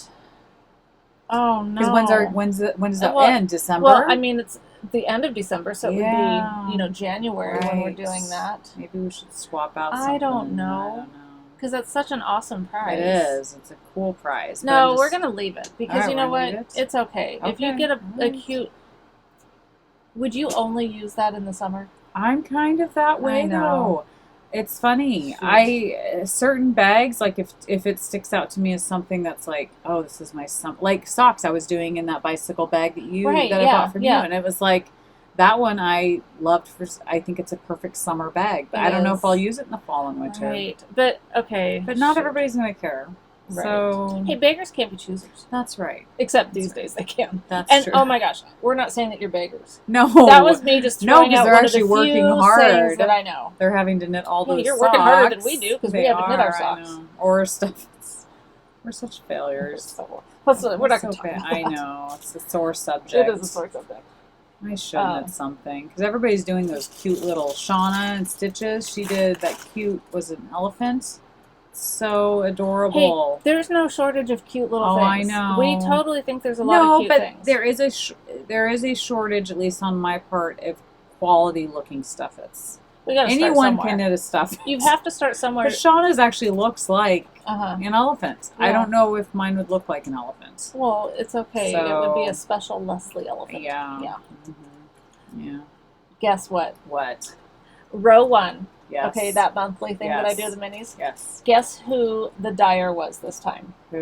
Oh no. Because when does that end? December. Well, I mean, it's the end of December, so it would be, January when we're doing that. Maybe we should swap out something. I don't know. Because that's such an awesome prize. It is. It's a cool prize. No, we're going to leave it. Because you know what? It's okay. If you get a cute... Would you only use that in the summer? I'm kind of that way, though. It's funny. Certain bags, like if it sticks out to me as something that's like, oh, this is my summer, like socks I was doing in that bicycle bag that I bought from you, and it was like that one I loved I think it's a perfect summer bag, but I don't know if I'll use it in the fall and winter. Right, but okay. But not everybody's gonna care. Right. So hey, beggars can't be choosers. That's right. Except these days they can. That's true. Oh my gosh, we're not saying that you're beggars. No, that was me just throwing out one of the few sayings that I know. They're having to knit all those. You're socks. working harder than we do because we have to knit our socks or stuff. We're such failures. We're not going to talk about I know it's a sore subject. It is a sore subject. I should knit something because everybody's doing those cute little Shauna and stitches. She did that cute. Was it an elephant? So adorable. Hey, there's no shortage of cute little things. I know. We totally think there's a lot of cute things. There is a shortage, at least on my part, of quality looking stuffets. Anyone can knit a stuffet. You have to start somewhere. But Shauna's actually looks like an elephant. Yeah. I don't know if mine would look like an elephant. Well, it's okay. So, it would be a special Leslie elephant. Yeah. Yeah. Mm-hmm. Yeah. Guess what? What? Row 1. Yes. Okay, that monthly thing that I do the minis. Yes. Guess who the dyer was this time? Who?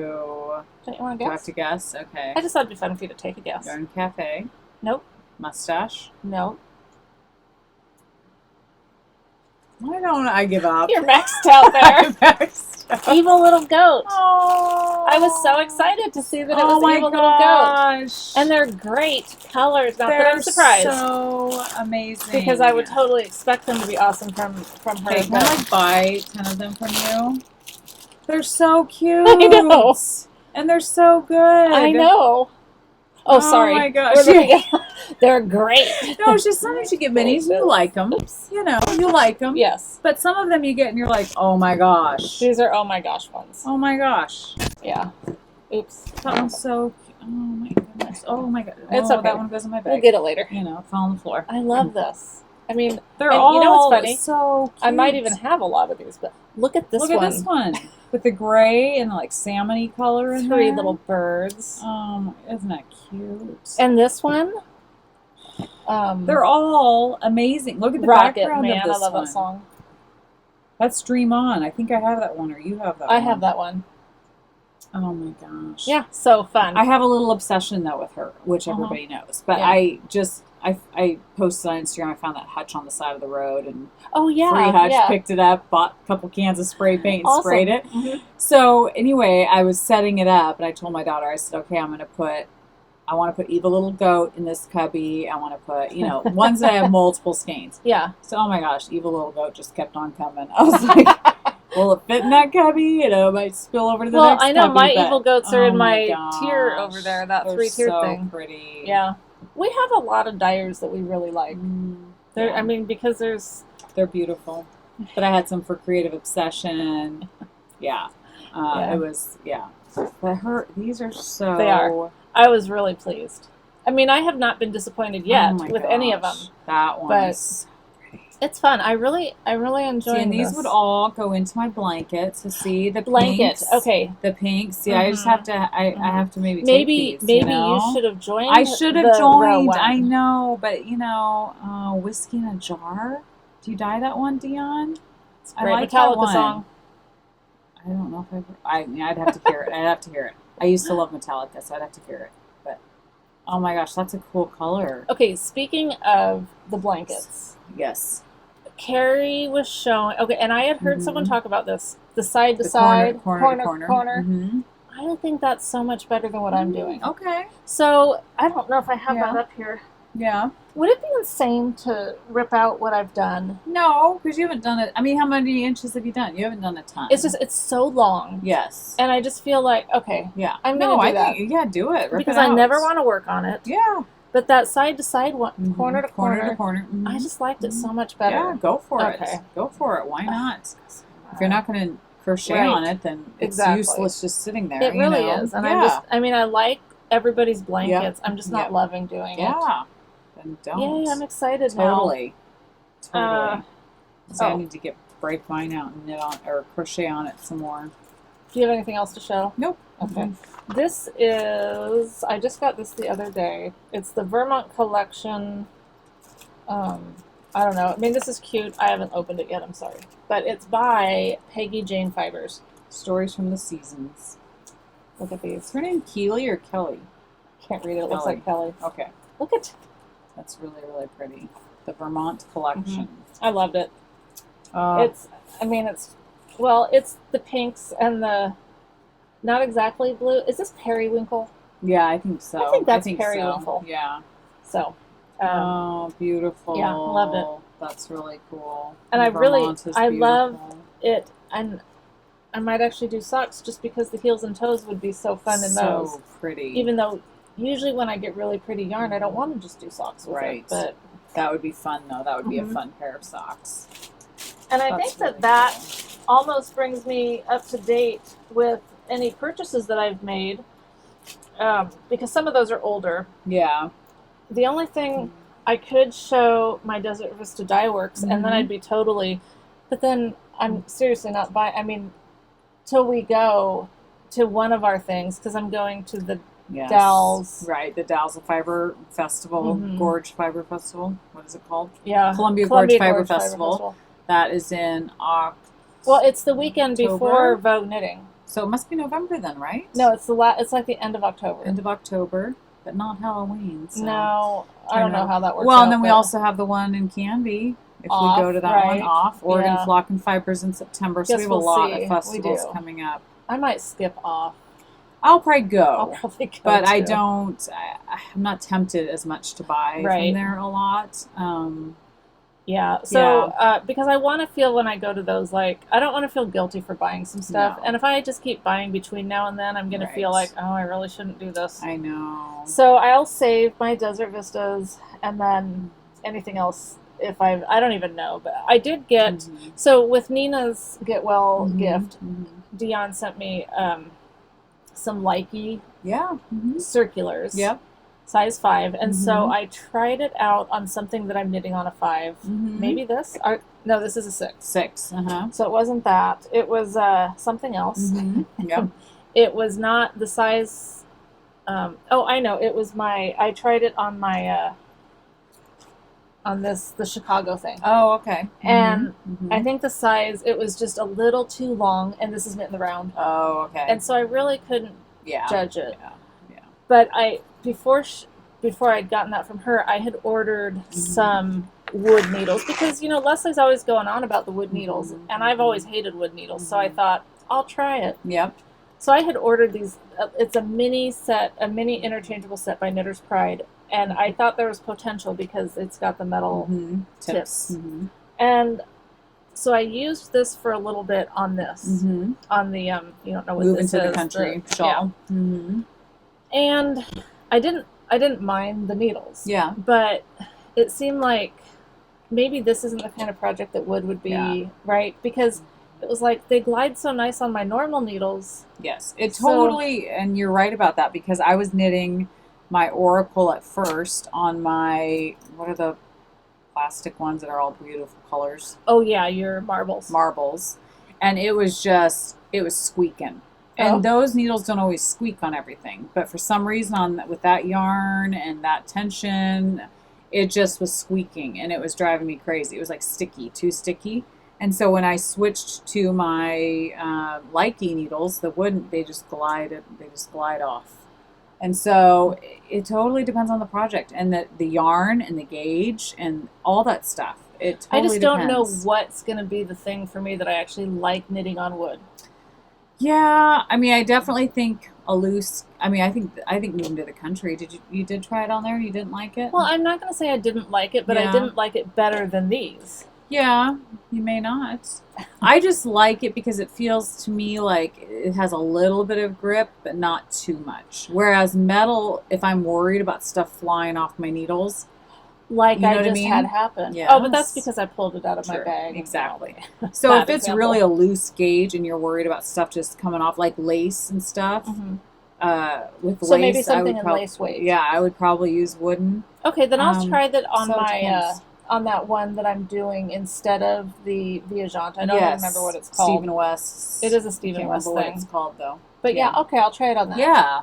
Don't you want to guess? Do I have to guess? Okay. I just thought it'd be fun for you to take a guess. Yarn Cafe. Nope. Mustache. Nope. Why don't I give up? You're maxed out there. I'm maxed. Evil little goat. Oh, I was so excited to see that it was Evil little goat. And they're great colors. Not that I'm surprised. So amazing. Because I would totally expect them to be awesome from her. Okay, can I buy 10 of them from you? They're so cute. I know. And they're so good. I know. Oh, sorry. Oh my gosh. They're great. No, it's just sometimes you get minis and you like them. Oops. You know, you like them. Yes. But some of them you get and you're like, oh my gosh. These are oh my gosh ones. Oh my gosh. Yeah. Oops. That one's so cute. Oh my goodness. Oh my god. It's okay. That one goes in my bag. We'll get it later. You know, fall on the floor. I love this. I mean, they're all, you know what's funny? So cute. I might even have a lot of these, but look at this one. Look at this one. With the gray and like salmon-y color in there. 3 little birds. Isn't that cute? And this one? They're all amazing. Look at the Rocket background Man. of this I love one. that song. That's Dream On. I think I have that one, or you have that one. I have that one. Oh my gosh. Yeah, so fun. I have a little obsession though with her, which everybody knows. But yeah. I posted on Instagram. I found that hutch on the side of the road, and free hutch, picked it up, bought a couple cans of spray paint, and sprayed it. Mm-hmm. So anyway, I was setting it up, and I told my daughter, I said, okay, I want to put Evil Little Goat in this cubby. I want to put, ones that have multiple skeins. Yeah. So, oh my gosh, Evil Little Goat just kept on coming. I was like, will it fit in that cubby? It might spill over to the next cubby. Well, I know my Evil Goats are in my tier over there, that 3-tiered thing. So pretty. Yeah. We have a lot of dyers that we really like. I mean, because they're beautiful. But I had some for Creative Obsession. Yeah. It was, But these are so... They are. I was really pleased. I mean, I have not been disappointed yet with any of them. That one. It's fun. I really enjoy it. And these would all go into my blanket. So see the blanket. Pinks, okay. The pinks. See, I just have to. I have to maybe take these, maybe you should have joined. I should have joined. I know, but Whiskey in a Jar. Do you dye that one, Dion? It's a great I like Metallica song. I don't know if I'd have to hear it. I'd have to hear it. I used to love Metallica, so I'd have to hear it. But oh my gosh, that's a cool color. Okay, speaking of the blankets. Yes. Carrie was showing, and I had heard someone talk about this, the side to side, corner to corner. Mm-hmm. I think that's so much better than what I'm doing. Okay. So, I don't know if I have that up here. Yeah. Would it be insane to rip out what I've done? No, because you haven't done it. I mean, how many inches have you done? You haven't done a ton. It's just, it's so long. Yes. And I just feel like, okay, I'm going to do that. Do it. Because I never want to work on it. Yeah. But that side to side one, corner to corner, mm-hmm. I just liked it so much better. Yeah, go for it. Go for it. Why not? If you're not going to crochet on it, then it's useless just sitting there. It really is. And I like everybody's blankets. I'm just not loving doing it. Yeah. Then don't. Yay, I'm excited now. Totally. So I need to break mine out and knit on or crochet on it some more. Do you have anything else to show? Nope. Okay. This is, I just got this the other day. It's the Vermont collection. I don't know. I mean, this is cute. I haven't opened it yet. I'm sorry. But it's by Peggy Jane Fibers. Stories from the Seasons. Look at these. Is her name Keely or Kelly? Can't read it. It looks like Kelly. Okay. Look at. That's really, really pretty. The Vermont collection. I loved it. It's the pinks and the, not exactly blue. Is this periwinkle? Yeah, I think so. I think that's periwinkle. So. Yeah. So. Beautiful. Yeah, loved it. That's really cool. And I love it. And I might actually do socks just because the heels and toes would be so fun in those. So pretty. Even though usually when I get really pretty yarn, I don't want to just do socks with it. But that would be fun, though. That would be a fun pair of socks. And I think that almost brings me up to date with any purchases that I've made, because some of those are older. Yeah. The only thing I could show my Desert Vista Dye Works, and then I'd be totally, but then I'm seriously not buying. I mean, till we go to one of our things, because I'm going to the Dalles. Right, the Dalles Fiber Festival, Gorge Fiber Festival. What is it called? Yeah. Columbia Gorge Fiber Festival. That is in October. Well, it's the weekend before Vogue Knitting. So it must be November then, right? No, it's it's like the end of October. End of October, but not Halloween. So. No, I don't know how that works. Well, and then we also have the one in Canby. if off, we go to that one off. Oregon yeah. Flock and Fibers in September, so we have a lot of festivals coming up. I might skip off. I'll probably go. I'll probably go but too. I'm not tempted as much to buy from there a lot. Yeah, so because I want to feel when I go to those, like, I don't want to feel guilty for buying some stuff. No. And if I just keep buying between now and then, I'm going to feel like, oh, I really shouldn't do this. I know. So I'll save my Desert Vistas and then anything else if I don't even know. But I did get, so with Nina's Get Well gift, Dion sent me some Likey circulars. Yep. Size 5, and so I tried it out on something that I'm knitting on a 5. Maybe this? No, this is a 6. 6. So it wasn't that. It was something else. Yep. It was not the size. Oh, I know. It was my. I tried it on my. On the Chicago thing. Oh, okay. And I think the size, it was just a little too long, and this is knit in the round. Oh, okay. And so I really couldn't judge it. Yeah. But before I'd gotten that from her, I had ordered some wood needles because, Leslie's always going on about the wood needles, and I've always hated wood needles, so I thought, I'll try it. Yep. So I had ordered these, it's a mini interchangeable set by Knitter's Pride, and I thought there was potential because it's got the metal tips. And so I used this for a little bit on this, on the, you don't know what Move this into is. the country shawl. Yeah. And I didn't mind the needles. Yeah. But it seemed like maybe this isn't the kind of project that would be, right? Because it was like they glide so nice on my normal needles. Yes, it totally, and you're right about that because I was knitting my Oracle at first on my, what are the plastic ones that are all beautiful colors? Oh yeah, your marbles. Marbles. And it was squeaking. And those needles don't always squeak on everything, but for some reason with that yarn and that tension, it just was squeaking and it was driving me crazy. It was like sticky, too sticky. And so when I switched to my Likey needles, the wooden, they just glide off. And so it totally depends on the project and the yarn and the gauge and all that stuff. It totally I just don't depends. know what's going to be the thing for me that I actually like knitting on wood. Yeah, I mean, I definitely think I think moving to the country. You did try it on there and you didn't like it? Well, I'm not going to say I didn't like it, but I didn't like it better than these. Yeah, you may not. I just like it because it feels to me like it has a little bit of grip, but not too much. Whereas metal, if I'm worried about stuff flying off my needles, like I just had happen. Yes. Oh, but that's because I pulled it out of my bag. Exactly. So if it's really a loose gauge and you're worried about stuff just coming off, like lace and stuff, with lace, maybe something in lace weight. Yeah, I would probably use wooden. Okay, then I'll try that on on that one that I'm doing instead of the Viajante. I don't remember what it's called. Stephen West. It is a Stephen West thing. What it's called though. But yeah, okay, I'll try it on that. Yeah.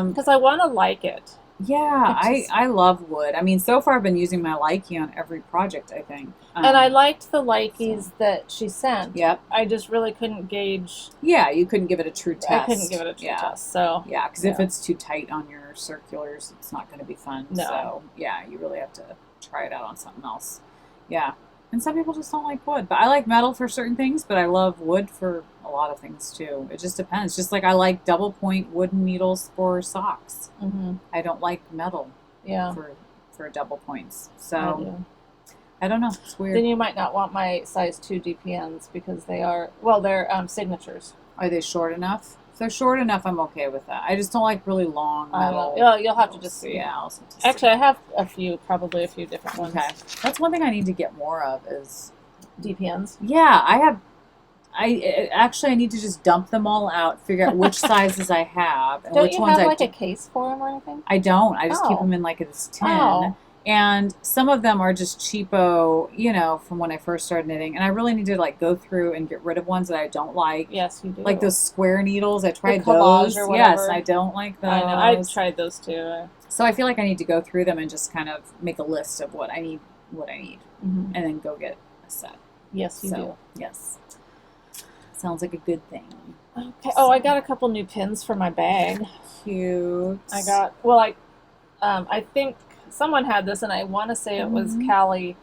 Because I want to like it. Yeah, I love wood. I mean, so far I've been using my Likey on every project, I think. And I liked the Likeys that she sent. Yep. I just really couldn't gauge. Yeah, you couldn't give it a true test. I couldn't give it a true test, so. Yeah, because if it's too tight on your circulars, it's not going to be fun. No. So, yeah, you really have to try it out on something else. Yeah. And some people just don't like wood. But I like metal for certain things, but I love wood for a lot of things, too. It just depends. Just like I like double point wooden needles for socks. I don't like metal for double points. So, I don't know. It's weird. Then you might not want my size 2 DPNs because they're signatures. Are they short enough? If they're short enough, I'm okay with that. I just don't like really long metal. You'll have to just see. Yeah, I'll have to see. Actually, I have probably a few different ones. Okay. That's one thing I need to get more of is DPNs. Yeah, I need to just dump them all out, figure out which sizes I have and which ones I don't. Don't you have a case for them or anything? I don't. I just keep them in like this tin. Oh. And some of them are just cheapo, from when I first started knitting. And I really need to go through and get rid of ones that I don't like. Yes, you do. Like those square needles. I tried those. Or whatever. Yes, I don't like those. I know. I tried those too. So I feel like I need to go through them and just kind of make a list of what I need, and then go get a set. Yes, you do. Yes. Sounds like a good thing. Okay. Oh, I got a couple new pins for my bag. Cute. I think someone had this, and I want to say it was Callie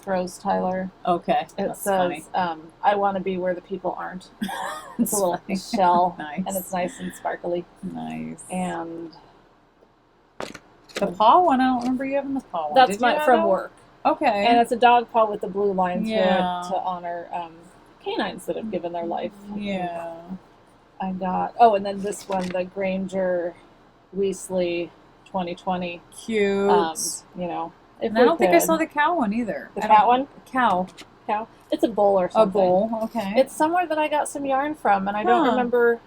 throws Tyler. Okay. It says, I want to be where the people aren't. It's a little shell. Nice. And it's nice and sparkly. Nice. And the paw one, I don't remember you having the paw one. That's from work. Okay. And it's a dog paw with the blue line through it to honor canines that have given their life. Yeah. I got, and then this one, the Granger Weasley 2020. Cute. You know. And I don't think I saw the cow one either. The cat one? Cow. It's a bowl or something. A bowl, okay. It's somewhere that I got some yarn from, and I don't remember.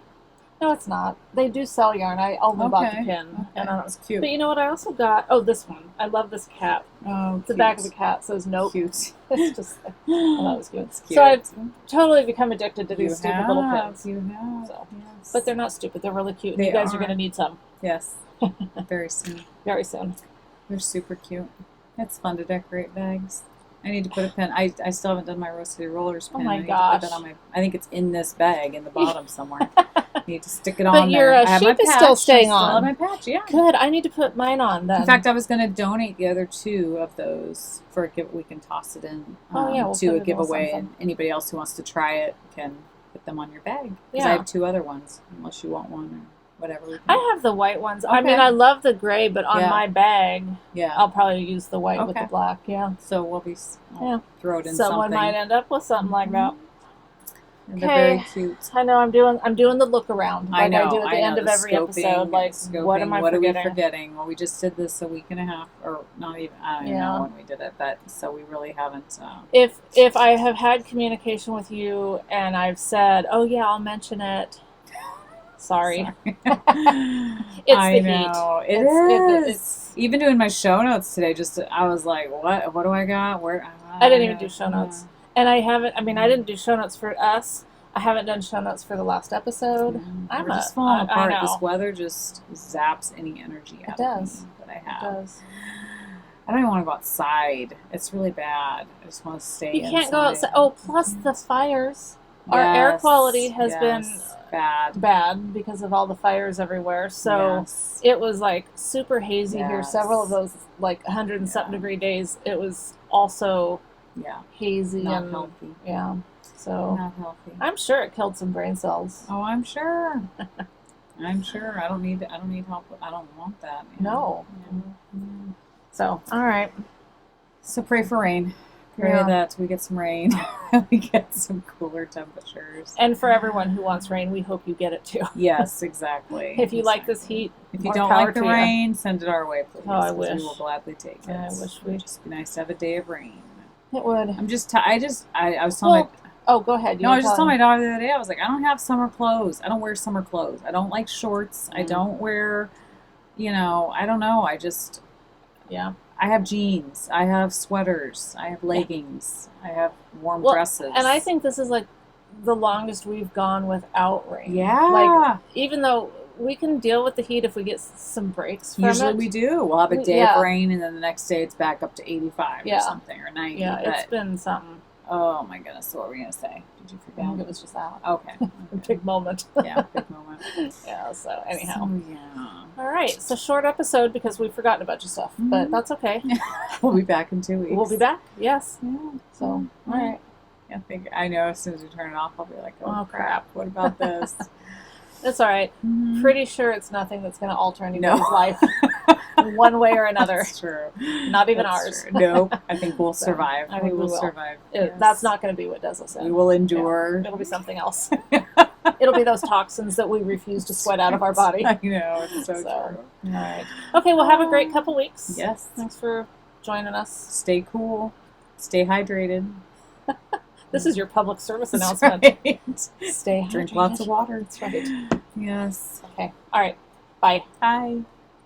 No, it's not. They do sell yarn. I only bought the pin. Okay. And That's cute. But you know what I also got? Oh, this one. I love this cat. Oh, it's the back of a cat. Says nope. Cute. It's just, that was cute. It's cute. So I've totally become addicted to these stupid little pins. You have. So. Yes. But they're not stupid. They're really cute. You guys are going to need some. Yes. Very soon. Very soon. They're super cute. It's fun to decorate bags. I need to put a pin. I still haven't done my Roasted Rollers pin. Oh my I need gosh. to put that on I think it's in this bag in the bottom somewhere. I need to stick it on but there. But your sheep is still staying on. Still have my patch, yeah. Good. I need to put mine on then. In fact, I was going to donate the other 2 of those for a give. We can toss it in we'll to a giveaway, and anybody else who wants to try it can put them on your bag. Because I have 2 other ones, unless you want one or whatever. I have the white ones. Okay. I mean, I love the gray, but on my bag, I'll probably use the white with the black. Yeah. So we'll be throw it in Someone something. might end up with something like that. And they're very cute. I know. I'm doing the look around. Like I do at the end of every episode. Like, what am I forgetting? What are we forgetting? Well, we just did this a week and a half, or not even. I don't even know when we did it, but so we really haven't. If I have had communication with you and I've said, oh yeah, I'll mention it. Sorry. It's I know. Heat. It's even doing my show notes today. I was like, what do I got? Where? I didn't even do show notes. And I haven't, I didn't do show notes for us. I haven't done show notes for the last episode. We're just falling apart. This weather just zaps any energy out of me that I have. It does. I don't even want to go outside. It's really bad. I just want to stay inside. You can't go outside. Oh, plus the fires. Our air quality has been bad because of all the fires everywhere. So it was like super hazy here. Several of those like 100 and something degree days. It was also hazy not healthy. Yeah. So not healthy. I'm sure it killed some brain cells. Oh, I'm sure. I'm sure. I don't need help. I don't want that. No. So all right. So pray for rain. Pray that we get some rain. We get some cooler temperatures. And for everyone who wants rain, we hope you get it too. Yes, exactly. If you like this heat, if you don't like the rain, send it our way, please. Oh, I wish. We will gladly take it. I wish we. It'd just be nice to have a day of rain. It would. I'm just. I was telling my. Oh, go ahead. No, I was just telling my daughter the other day. I was like, I don't have summer clothes. I don't wear summer clothes. I don't like shorts. I don't wear. I don't know. I just. Yeah. I have jeans. I have sweaters. I have leggings. I have warm dresses. And I think this is like the longest we've gone without rain. Yeah. Like, even though we can deal with the heat if we get some breaks from Usually it. we do. We'll have a day of rain, and then the next day it's back up to 85 or something, or 90. Yeah, it's been something. Oh, my goodness. So what were we going to say? Did you forget? I think it was just that. Okay. Big moment. Yeah, big moment. Yeah, so anyhow. So, yeah. All right. It's a short episode because we've forgotten a bunch of stuff, but that's okay. We'll be back in 2 weeks. We'll be back. Yes. Yeah. So, all right. Yeah, I know as soon as we turn it off, I'll be like, oh crap. What about this? That's all right. Pretty sure it's nothing that's going to alter anybody's life one way or another. That's true. Not even ours. True. Nope. I think we'll survive. I think we will survive. That's not going to be what does us in. We will endure. Yeah. It'll be something else. It'll be those toxins that we refuse to sweat out of our body. I know. It's so true. All right. Okay, well, have a great couple weeks. Yes. Thanks for joining us. Stay cool. Stay hydrated. This is your public service announcement. Right. Stay hydrated. Drink lots of water. That's right. Yes. Okay. All right. Bye. Bye.